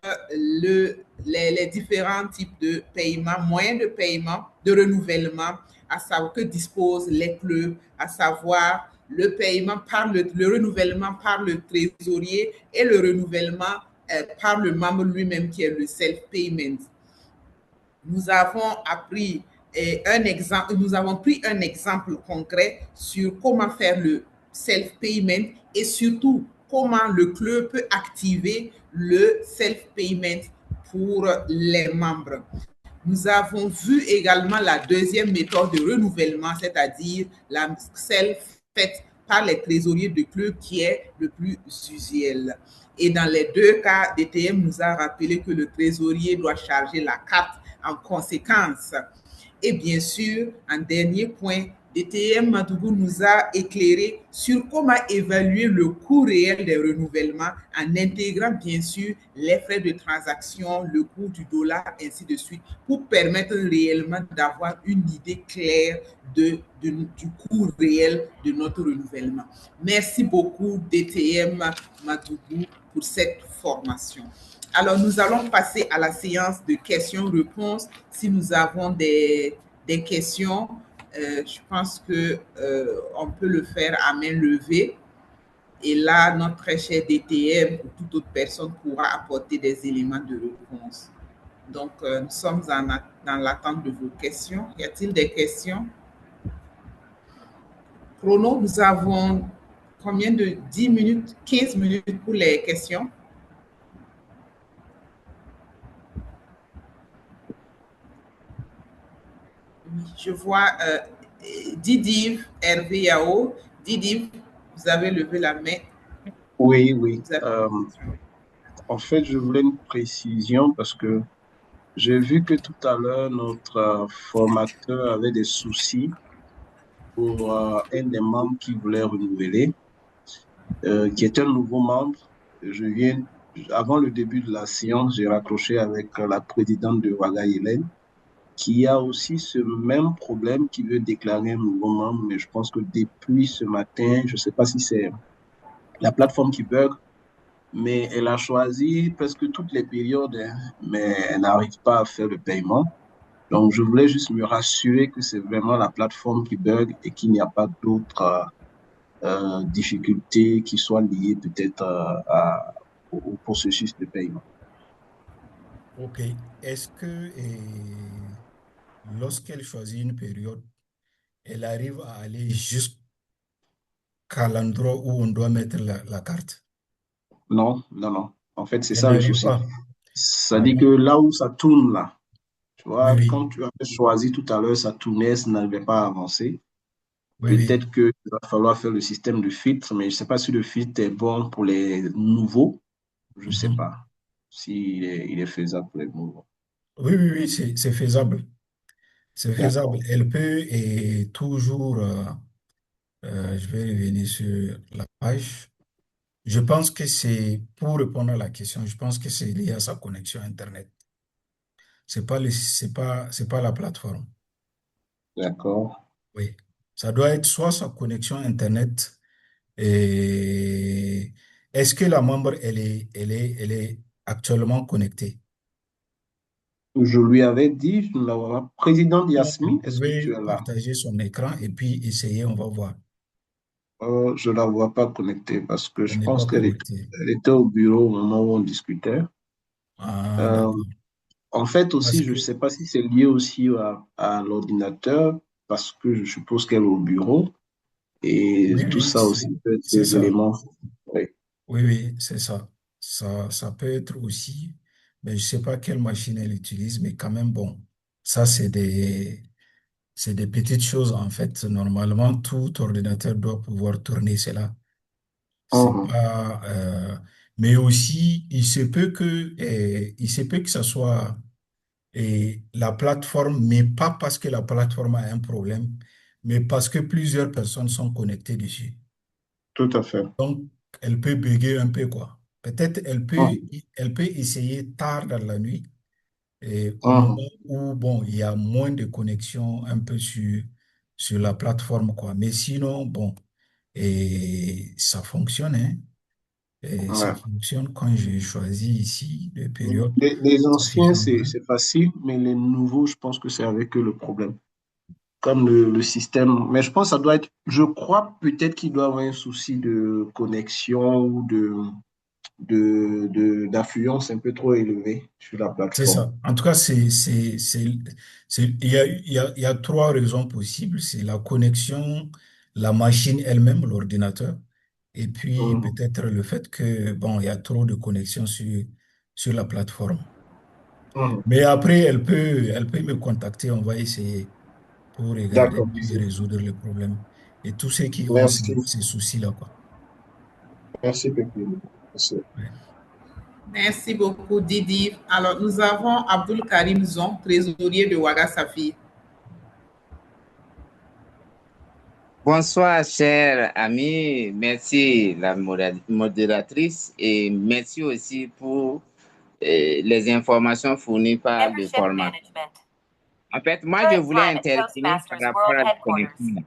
les différents types de paiement, moyens de paiement, de renouvellement, à savoir que disposent les clubs, à savoir le paiement par le renouvellement par le trésorier et le renouvellement par le membre lui-même qui est le self-payment. Nous avons appris nous avons pris un exemple concret sur comment faire le self-payment et surtout comment le club peut activer le self-payment pour les membres. Nous avons vu également la deuxième méthode de renouvellement, c'est-à-dire la self faite par les trésoriers de club qui est le plus usuel. Et dans les deux cas, DTM nous a rappelé que le trésorier doit charger la carte en conséquence. Et bien sûr, en dernier point, DTM Madougou nous a éclairé sur comment évaluer le coût réel des renouvellements en intégrant bien sûr les frais de transaction, le coût du dollar, ainsi de suite, pour permettre réellement d'avoir une idée claire du coût réel de notre renouvellement. Merci beaucoup DTM Madougou pour cette formation. Alors, nous allons passer à la séance de questions-réponses. Si nous avons des questions, je pense qu'on peut le faire à main levée. Et là, notre très cher DTM ou toute autre personne pourra apporter des éléments de réponse. Donc, nous sommes dans l'attente de vos questions. Y a-t-il des questions? Chrono, nous avons combien de 10 minutes, 15 minutes pour les questions? Je vois Didiv Hervé Yao. Didiv, vous avez levé la main. Oui, oui. En fait, je voulais une précision parce que j'ai vu que tout à l'heure, notre formateur avait des soucis pour un des membres qui voulait renouveler, qui est un nouveau membre. Avant le début de la séance, j'ai raccroché avec la présidente de Waga Hélène, qui a aussi ce même problème, qui veut déclarer un nouveau membre, mais je pense que depuis ce matin, je ne sais pas si c'est la plateforme qui bug, mais elle a choisi presque toutes les périodes, hein, mais elle n'arrive pas à faire le paiement. Donc, je voulais juste me rassurer que c'est vraiment la plateforme qui bug et qu'il n'y a pas d'autres difficultés qui soient liées peut-être au processus de paiement. OK. Est-ce que lorsqu'elle choisit une période, elle arrive à aller jusqu'à l'endroit où on doit mettre la carte? Non, non, non. En fait, c'est Elle ça n'y le arrive souci. pas. Ça Ah dit que bon? là où ça tourne, là, tu Oui, vois, oui, quand tu avais choisi tout à l'heure, ça tournait, ça n'arrivait pas à avancer. oui, oui. Peut-être qu'il va falloir faire le système de filtre, mais je ne sais pas si le filtre est bon pour les nouveaux. Je ne sais Mhm. pas s'il il est faisable pour les nouveaux. Oui, oui, oui, c'est faisable. C'est faisable. D'accord, Elle peut et toujours, je vais revenir sur la page. Je pense que c'est, pour répondre à la question, je pense que c'est lié à sa connexion Internet. C'est pas la plateforme. d'accord. Oui. Ça doit être soit sa connexion Internet et est-ce que la membre, elle est actuellement connectée? Je lui avais dit, la présidente Sinon, vous Yasmine, est-ce que pouvez tu es là? partager son écran et puis essayer, on va voir. Je ne la vois pas connectée parce que Elle je n'est pense pas qu'elle connectée. elle était au bureau au moment où on discutait. Ah, Euh, d'accord. En fait Parce aussi, je que, ne sais pas si c'est lié aussi à l'ordinateur parce que je suppose qu'elle est au bureau et oui, tout oui, ça aussi peut être c'est des ça. éléments. Oui. Oui, oui, c'est ça. Ça peut être aussi, mais je sais pas quelle machine elle utilise, mais quand même, bon, ça, c'est des petites choses, en fait. Normalement, tout ordinateur doit pouvoir tourner cela. C'est Mhm. pas, mais aussi, il se peut que ça soit la plateforme, mais pas parce que la plateforme a un problème, mais parce que plusieurs personnes sont connectées dessus. Tout à fait. Donc, elle peut bugger un peu, quoi. Peut-être Mhm. elle peut essayer tard dans la nuit, et au moment Mhm. où, bon, il y a moins de connexion un peu sur la plateforme, quoi. Mais sinon, bon, et ça fonctionne, hein. Et ça Ouais. fonctionne quand j'ai choisi ici les périodes, Les ça anciens, fonctionne bien. c'est facile, mais les nouveaux, je pense que c'est avec eux le problème. Comme le système. Mais je pense que ça doit être, je crois peut-être qu'il doit avoir un souci de connexion ou d'affluence un peu trop élevée sur la C'est plateforme. ça. En tout cas, il y a trois raisons possibles. C'est la connexion, la machine elle-même, l'ordinateur, et puis Mhm. peut-être le fait que, bon, il y a trop de connexions sur la plateforme. Mhm. Mais après, elle peut me contacter, on va essayer pour regarder D'accord, et merci. résoudre le problème. Et tous ceux qui ont Merci. ces soucis-là, quoi. Merci, Pépé. Merci. Ouais. Merci beaucoup, Didi. Alors, nous avons Abdul Karim Zon, trésorier de Ouaga Safir. Bonsoir, chers amis. Merci, la modératrice, et merci aussi pour les informations fournies par le formateur. En fait, moi, je voulais intervenir par rapport à la connexion.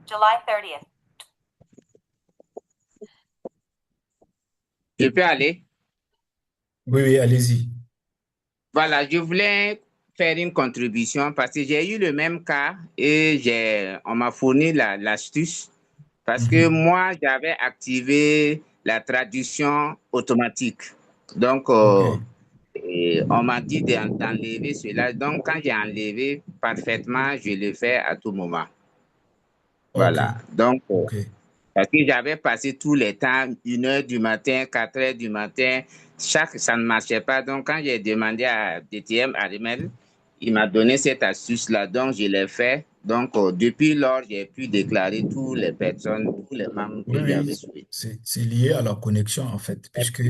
Je peux aller? Oui, oui, allez-y. Voilà, je voulais faire une contribution parce que j'ai eu le même cas et on m'a fourni l'astuce parce que Mhm. moi, j'avais activé la traduction automatique. Donc, OK, et on m'a dit d'enlever cela. Donc, quand j'ai enlevé parfaitement, je le fais à tout moment. OK, Voilà. Donc, OK. parce que j'avais passé tous les temps, 1 heure du matin, 4 heures du matin, ça ne marchait pas. Donc, quand j'ai demandé à DTM, à Remel, il m'a donné cette astuce-là. Donc, je l'ai fait. Donc, depuis lors, j'ai pu déclarer toutes les personnes, tous les membres Oui, que j'avais oui, souhaités. c'est lié à la connexion en fait, puisque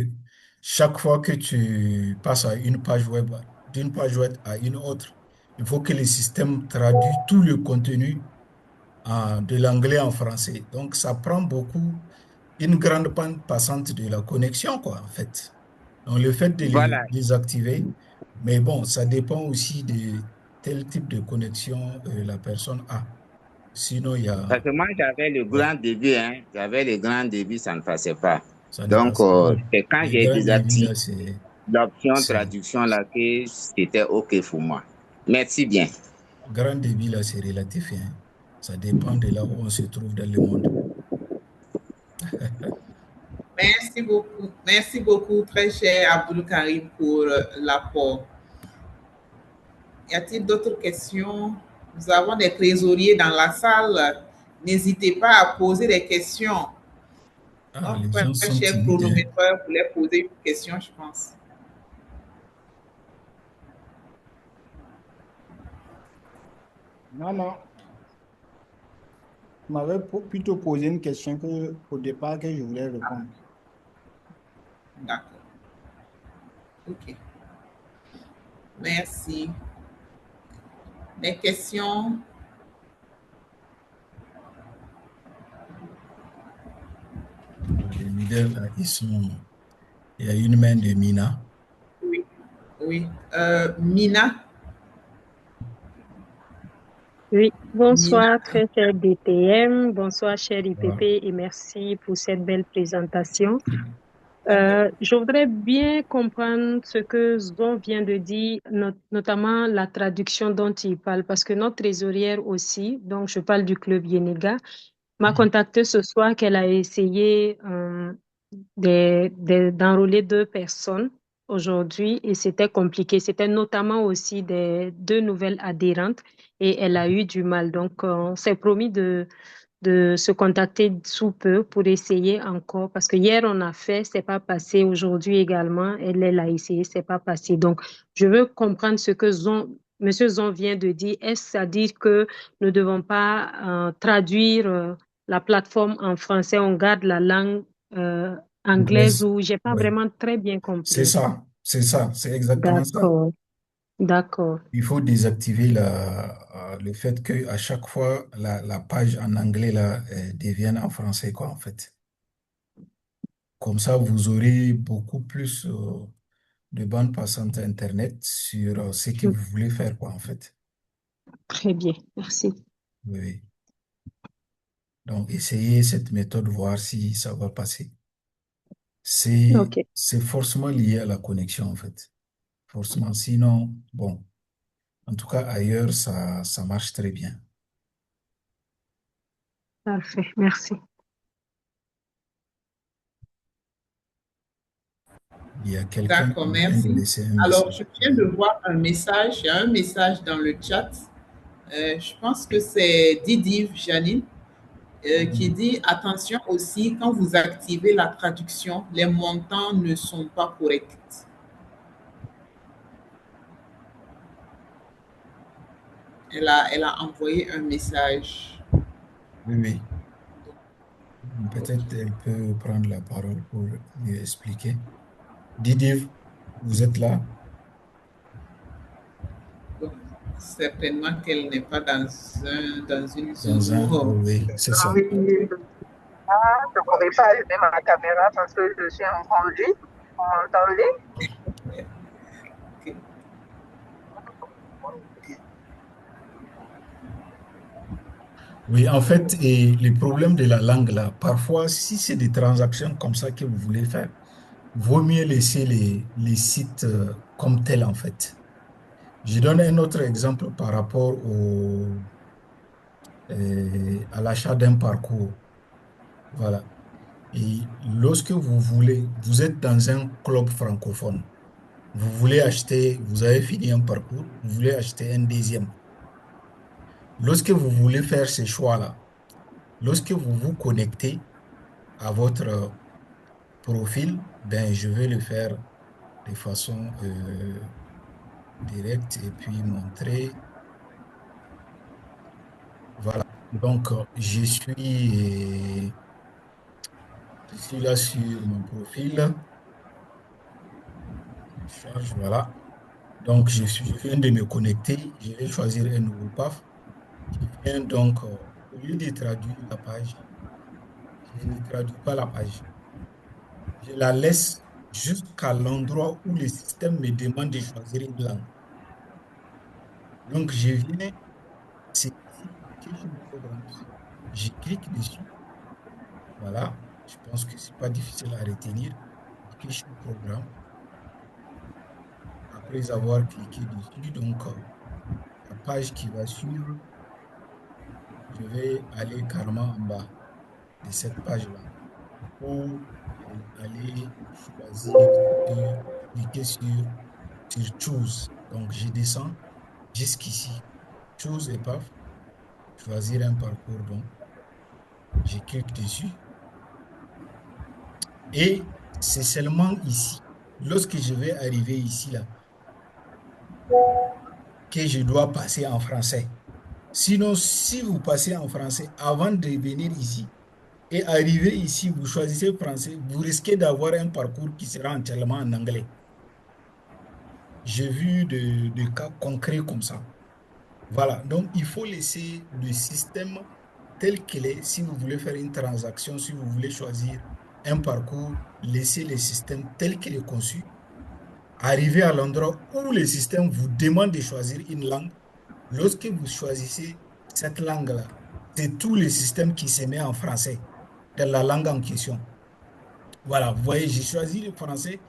chaque fois que tu passes à une page web, d'une page web à une autre, il faut que le système traduise tout le contenu de l'anglais en français. Donc, ça prend beaucoup, une grande panne passante de la connexion, quoi, en fait. Donc, le fait de les Voilà. désactiver, mais bon, ça dépend aussi de quel type de connexion la personne a. Sinon, il y Parce a, que moi, j'avais le ouais, grand début, hein. J'avais le grand début, ça ne passait pas. ça ne Donc, passe pas. c'est quand Les j'ai grands débits, désactivé là, l'option c'est, traduction là que c'était OK pour moi. Merci bien. grand débit, là, c'est relatif, hein. Ça dépend de là où on se trouve dans le monde. Merci beaucoup, très cher Abdul Karim, pour l'apport. Y a-t-il d'autres questions? Nous avons des trésoriers dans la salle. N'hésitez pas à poser des questions. Ah, Notre les gens très sont cher timides, hein. chronométreur voulait poser une question, je pense. Non, non. Tu m'avais plutôt posé une question que, au départ que je voulais répondre. D'accord. OK. Merci. Des questions? Les leaders, là, il y a une main de Mina. Oui. Oui. Mina? Oui, Mina? bonsoir très cher DTM, bonsoir cher Voilà. IPP et merci pour cette belle présentation. D'accord. Je voudrais bien comprendre ce que Zon vient de dire, notamment la traduction dont il parle, parce que notre trésorière aussi, donc je parle du club Yenega, m'a contacté ce soir qu'elle a essayé d'enrôler 2 personnes aujourd'hui et c'était compliqué. C'était notamment aussi des 2 nouvelles adhérentes et elle a eu du mal. Donc, on s'est promis de se contacter sous peu pour essayer encore parce que hier on a fait, c'est pas passé. Aujourd'hui également, elle a essayé, c'est pas passé. Donc, je veux comprendre ce que Monsieur Zon vient de dire. Est-ce à dire que nous ne devons pas traduire la plateforme en français, on garde la langue anglaise Anglaise. ou j'ai pas Oui. vraiment très bien C'est compris. ça. C'est ça. C'est exactement ça. D'accord, d'accord, Il faut désactiver le fait que à chaque fois, la page en anglais là, devienne en français, quoi, en fait. Comme ça, vous aurez beaucoup plus de bandes passantes Internet sur ce que vous voulez faire, quoi, en fait. très bien, merci. Oui, oui. Donc, essayez cette méthode, voir si ça va passer. Ok, C'est forcément lié à la connexion, en fait. Forcément. Sinon, bon, en tout cas, ailleurs, ça marche très bien. parfait, merci. Il y a quelqu'un D'accord, qui vient de merci. laisser un Alors, je message. viens de voir un message. Il y a un message dans le chat. Je pense que c'est Didive Janine qui dit attention aussi, quand vous activez la traduction, les montants ne sont pas corrects. Elle a envoyé un message. Oui, oui. Peut-être elle peut prendre la parole pour lui expliquer. Didier, vous êtes là? Donc, certainement qu'elle n'est pas dans une Dans zone un... où... Oui, c'est ça. Oui, je ne pourrais pas allumer ma caméra parce que je suis en conduite. Vous m'entendez? Oui, en fait, et le problème de la langue, là, parfois, si c'est des transactions comme ça que vous voulez faire, vaut mieux laisser les sites comme tels, en fait. Je donne un autre exemple par rapport à l'achat d'un parcours. Voilà. Et lorsque vous voulez, vous êtes dans un club francophone, vous voulez acheter, vous avez fini un parcours, vous voulez acheter un deuxième. Lorsque vous voulez faire ces choix-là, lorsque vous vous connectez à votre profil, ben, je vais le faire de façon directe et puis montrer. Voilà. Donc, je suis là sur mon profil. Je charge, voilà. Donc, je viens de me connecter. Je vais choisir un nouveau PAF. Je viens donc, au lieu de traduire la page, je ne traduis pas la page. Je la laisse jusqu'à l'endroit où le système me demande de choisir une langue. Donc, je viens, c'est ici, Education Programs. Je clique dessus. Voilà. Je pense que ce n'est pas difficile à retenir. Education Programme. Après avoir cliqué dessus, donc, la page qui va suivre, je vais aller carrément en bas de cette page-là pour aller choisir, cliquer sur Choose. Donc, je descends jusqu'ici. Choose et paf, choisir un parcours. Donc, je clique dessus. Et c'est seulement ici, lorsque je vais arriver ici, là, que je dois passer en français. Sinon, si vous passez en français avant de venir ici et arriver ici, vous choisissez français, vous risquez d'avoir un parcours qui sera entièrement en anglais. J'ai vu de cas concrets comme ça. Voilà, donc il faut laisser le système tel qu'il est. Si vous voulez faire une transaction, si vous voulez choisir un parcours, laissez le système tel qu'il est conçu. Arrivez à l'endroit où le système vous demande de choisir une langue. Lorsque vous choisissez cette langue-là, c'est tout le système qui se met en français, dans la langue en question. Voilà, vous voyez, j'ai choisi le français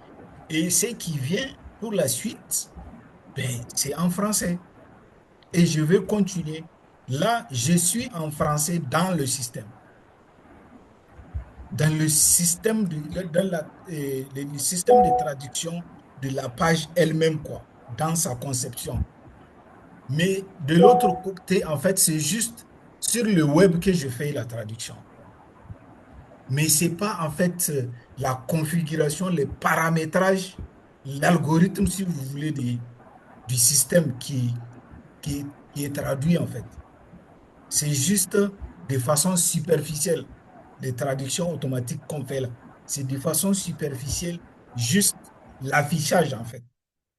et ce qui vient pour la suite, ben, c'est en français. Et je vais continuer. Là, je suis en français dans le système. Dans le système le système de traduction de la page elle-même, quoi, dans sa conception. Mais de l'autre côté, en fait, c'est juste sur le web que je fais la traduction. Mais ce n'est pas, en fait, la configuration, les paramétrages, l'algorithme, si vous voulez, du système qui est traduit, en fait. C'est juste de façon superficielle, les traductions automatiques qu'on fait là. C'est de façon superficielle, juste l'affichage, en fait.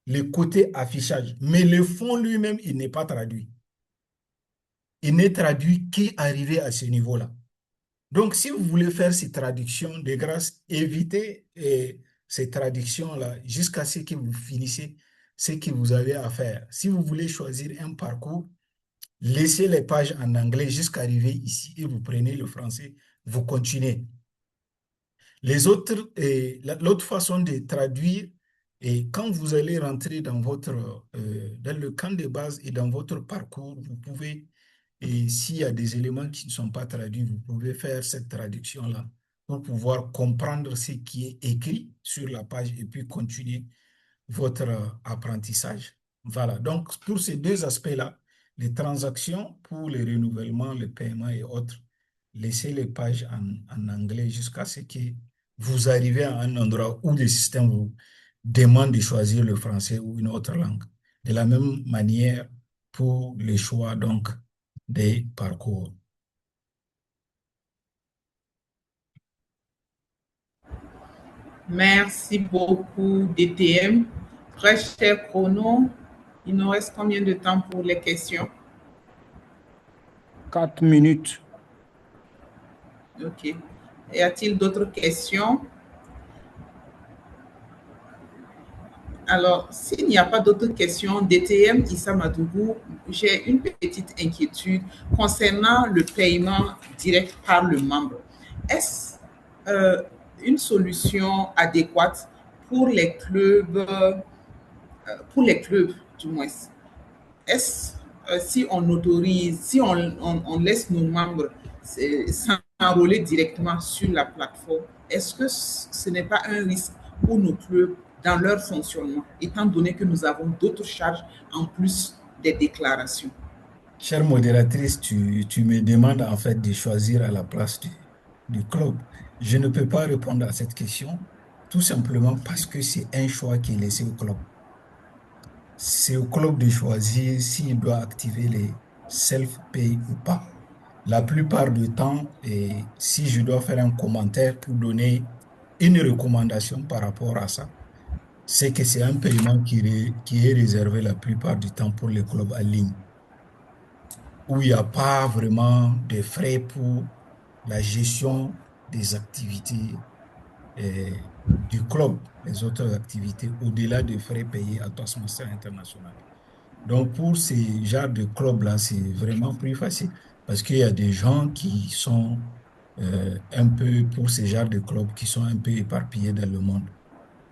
Le côté affichage. Mais le fond lui-même, il n'est pas traduit. Il n'est traduit qu'arrivé à ce niveau-là. Donc, si vous voulez faire ces traductions, de grâce, évitez ces traductions-là jusqu'à ce que vous finissez ce que vous avez à faire. Si vous voulez choisir un parcours, laissez les pages en anglais jusqu'à arriver ici et vous prenez le français, vous continuez. L'autre façon de traduire, et quand vous allez rentrer dans dans le camp de base et dans votre parcours, vous pouvez, et s'il y a des éléments qui ne sont pas traduits, vous pouvez faire cette traduction-là pour pouvoir comprendre ce qui est écrit sur la page et puis continuer votre apprentissage. Voilà, donc pour ces deux aspects-là, les transactions pour les renouvellements, les paiements et autres, laissez les pages en anglais jusqu'à ce que vous arrivez à un endroit où le système vous demande de choisir le français ou une autre langue. De la même manière pour les choix donc des parcours. Merci beaucoup, DTM. Très cher Chrono, il nous reste combien de temps pour les questions? 4 minutes. OK. Y a-t-il d'autres questions? Alors, s'il n'y a pas d'autres questions, DTM Issa Madougou, j'ai une petite inquiétude concernant le paiement direct par le membre. Est-ce une solution adéquate pour les clubs du moins? Est-ce si on autorise, si on laisse nos membres s'enrôler directement sur la plateforme, est-ce que ce n'est pas un risque pour nos clubs dans leur fonctionnement, étant donné que nous avons d'autres charges en plus des déclarations? Chère modératrice, tu me demandes en fait de choisir à la place du club. Je ne peux pas répondre à cette question, tout simplement parce que c'est un choix qui est laissé au club. C'est au club de choisir s'il doit activer les self-pay ou pas. La plupart du temps, et si je dois faire un commentaire pour donner une recommandation par rapport à ça, c'est que c'est un paiement qui est réservé la plupart du temps pour les clubs en ligne, où il n'y a pas vraiment de frais pour la gestion des activités du club, les autres activités, au-delà des frais payés à Toastmasters International. Donc, pour ces genres de clubs-là, c'est vraiment plus facile parce qu'il y a des gens qui sont un peu, pour ces genres de clubs, qui sont un peu éparpillés dans le monde.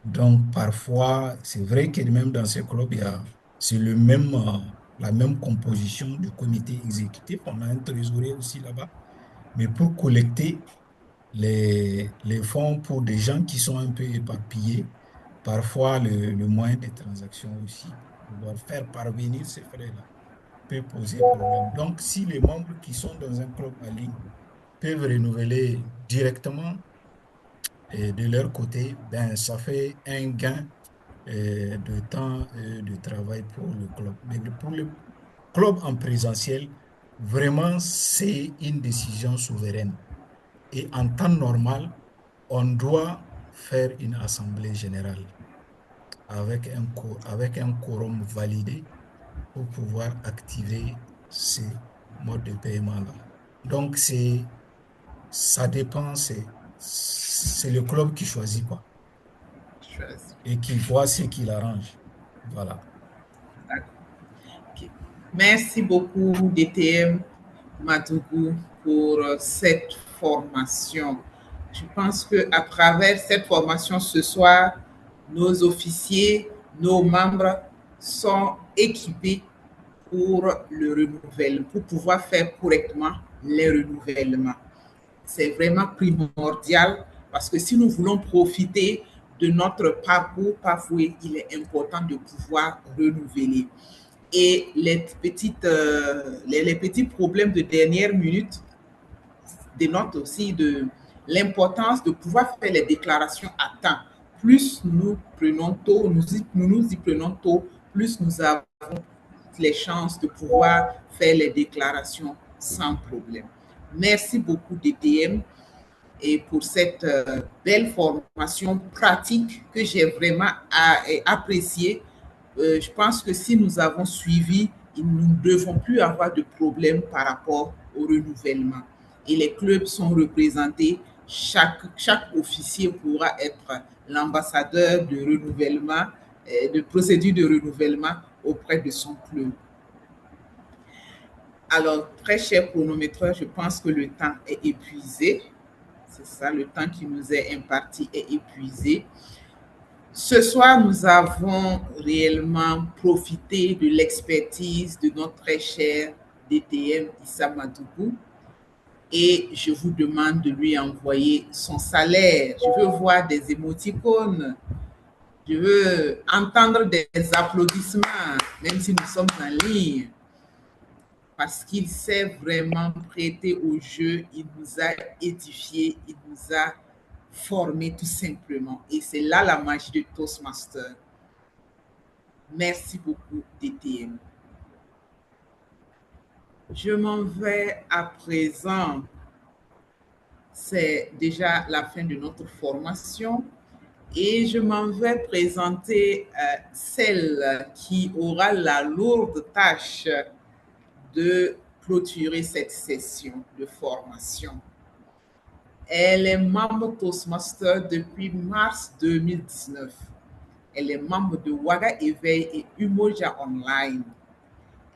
Donc, parfois, c'est vrai que même dans ces clubs, c'est la même composition du comité exécutif. On a un trésorier aussi là-bas. Mais pour collecter les fonds pour des gens qui sont un peu éparpillés, parfois le moyen de transaction aussi, pour pouvoir faire parvenir ces frais-là, peut poser problème. Donc, si les membres qui sont dans un club en ligne peuvent renouveler directement de leur côté, ben, ça fait un gain de temps de travail pour le club. Mais pour le club en présentiel, vraiment, c'est une décision souveraine. Et en temps normal, on doit faire une assemblée générale avec un quorum validé pour pouvoir activer ces modes de paiement-là. Donc, ça dépend, c'est le club qui choisit quoi et qui voit ce qui l'arrange. Voilà. Okay. Merci beaucoup, DTM Madougou, pour cette formation. Je pense qu'à travers cette formation ce soir, nos officiers, nos membres sont équipés pour le renouvellement, pour pouvoir faire correctement les renouvellements. C'est vraiment primordial parce que si nous voulons profiter de notre parcours, parfois il est important de pouvoir renouveler. Et les petits problèmes de dernière minute dénotent aussi de l'importance de pouvoir faire les déclarations à temps. Plus nous prenons tôt, nous y prenons tôt, plus nous avons les chances de pouvoir faire les déclarations sans problème. Merci beaucoup, DTM, et pour cette belle formation pratique que j'ai vraiment appréciée. Je pense que si nous avons suivi, nous ne devons plus avoir de problème par rapport au renouvellement. Et les clubs sont représentés, chaque officier pourra être l'ambassadeur de renouvellement, de procédure de renouvellement auprès de son club. Alors, très cher chronométreur, je pense que le temps est épuisé. C'est ça, le temps qui nous est imparti est épuisé. Ce soir, nous avons réellement profité de l'expertise de notre très cher DTM Issa Madougou. et je vous demande de lui envoyer son salaire. Je veux voir des émoticônes. Je veux entendre des applaudissements, même si nous sommes en ligne, parce qu'il s'est vraiment prêté au jeu, il nous a édifiés, il nous a formés tout simplement. Et c'est là la magie de Toastmaster. Merci beaucoup, DTM. Je m'en vais à présent. C'est déjà la fin de notre formation. Et je m'en vais présenter celle qui aura la lourde tâche de clôturer cette session de formation. Elle est membre Toastmaster depuis mars 2019. Elle est membre de Waga Éveil et Umoja Online.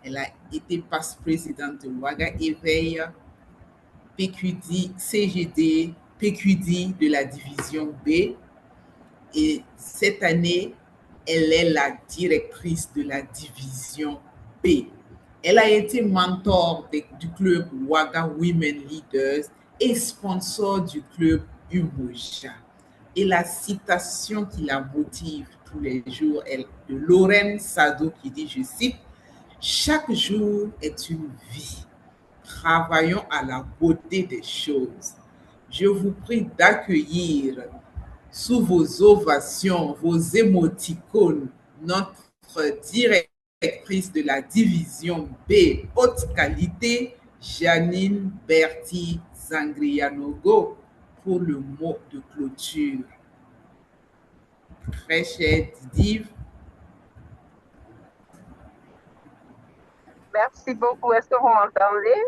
Elle a été vice-présidente de Waga Éveil, PQD, CGD, PQD de la division B. Et cette année, elle est la directrice de la division B. Elle a été mentor du club Waga Women Leaders et sponsor du club Umoja. Et la citation qui la motive tous les jours est de Lorraine Sado qui dit, je cite, « Chaque jour est une vie. Travaillons à la beauté des choses. » Je vous prie d'accueillir sous vos ovations, vos émoticônes, notre directrice de la division B, haute qualité, Janine Berti Zangrianogo, pour le mot de clôture. Très chère Didive. Merci beaucoup. Est-ce que vous m'entendez?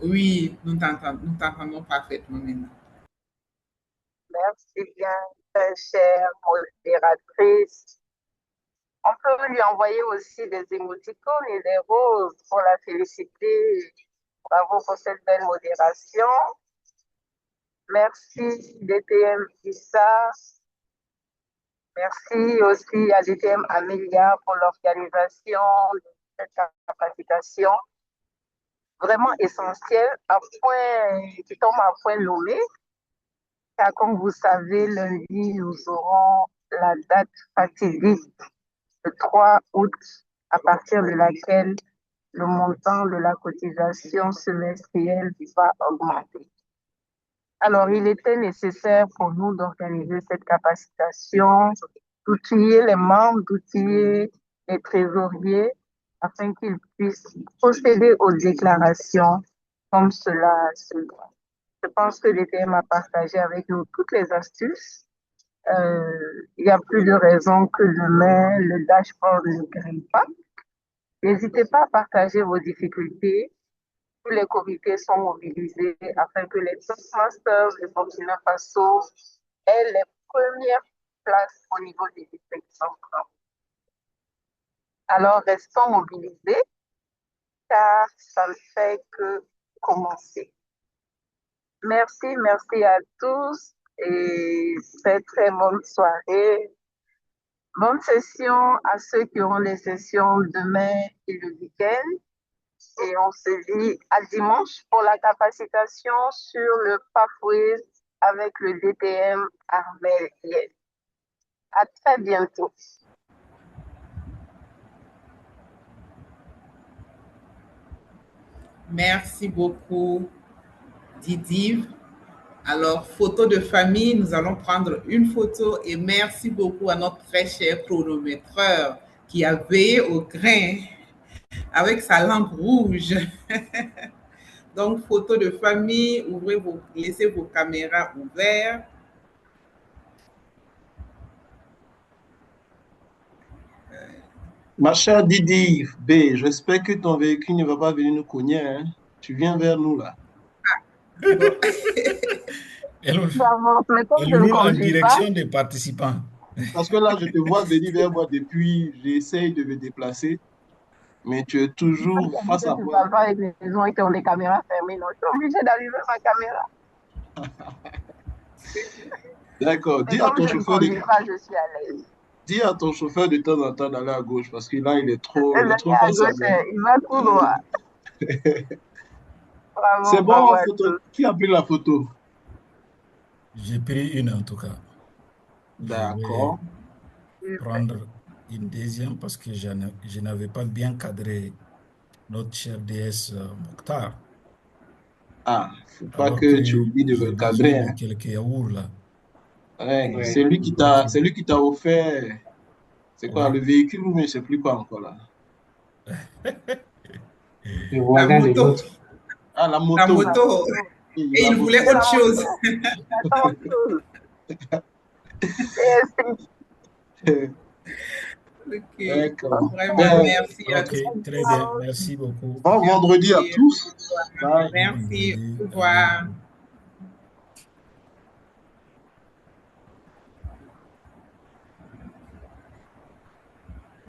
Oui, nous t'entendons parfaitement maintenant. Merci bien, très chère modératrice. On peut lui envoyer aussi des émoticônes et des roses pour la féliciter. Bravo pour cette belle modération. Merci DTM Issa. Merci aussi à DTM Amelia pour l'organisation de cette capacitation. Vraiment essentielle, qui tombe à point nommé. Car comme vous savez, lundi, nous aurons la date fatidique, le 3 août, à partir de laquelle le montant de la cotisation semestrielle va augmenter. Alors, il était nécessaire pour nous d'organiser cette capacitation, d'outiller les membres, d'outiller les trésoriers, afin qu'ils puissent procéder aux déclarations comme cela se doit. Je pense que l'ETM a partagé avec nous toutes les astuces. Il y a plus de raisons que demain, le dashboard ne grille pas. N'hésitez pas à partager vos difficultés. Tous les comités sont mobilisés afin que les Toastmasters de Burkina Faso aient les premières places au niveau des districts centraux. Alors, restons mobilisés car ça ne fait que commencer. Merci à tous et très bonne soirée. Bonne session à ceux qui auront des sessions demain et le week-end. Et on se dit à dimanche pour la capacitation sur le pathways avec le DTM Armel Yen. À très bientôt. Merci beaucoup, Didive. Alors, photo de famille, nous allons prendre une photo et merci beaucoup à notre très cher chronométreur qui a veillé au grain avec sa lampe rouge. Donc, photo de famille, laissez vos caméras ouvertes. Ma chère Didi B, j'espère que ton véhicule ne va pas venir nous cogner. Hein? Tu viens vers nous là. Elle roule en direction des participants. Parce que là, je te vois venir vers moi depuis, j'essaye de me déplacer, mais tu es toujours face à moi. Avec les maisons qui ont des caméras fermées, non, je suis obligée d'allumer ma caméra. D'accord. Dis à ton chauffeur de temps en temps d'aller à gauche parce que là, il est trop face à moi. Il va tout droit. Bravo, C'est bon, bravo à photo. tous. Qui a pris la photo? J'ai pris une en tout cas. Je vais D'accord. prendre une deuxième parce que je n'avais pas bien cadré notre cher DS Mokhtar. Ah, faut pas Alors que que tu oublies de j'ai le besoin cadrer, de hein. quelques yaourts là. Ouais, Ouais. c'est lui qui t'a offert, c'est quoi, Oui. le véhicule ou je ne sais plus quoi encore là. Le La voisin de moto. l'autre. Ah, la La moto. moto. Oui, Et la il voulait moto. autre chose. Attends, Ok. D'accord. Vraiment, Ben, merci à tous. Ok, très bien. Merci beaucoup. bon vendredi à Et tous. Bye. merci. Vendredi, Au à revoir. bientôt.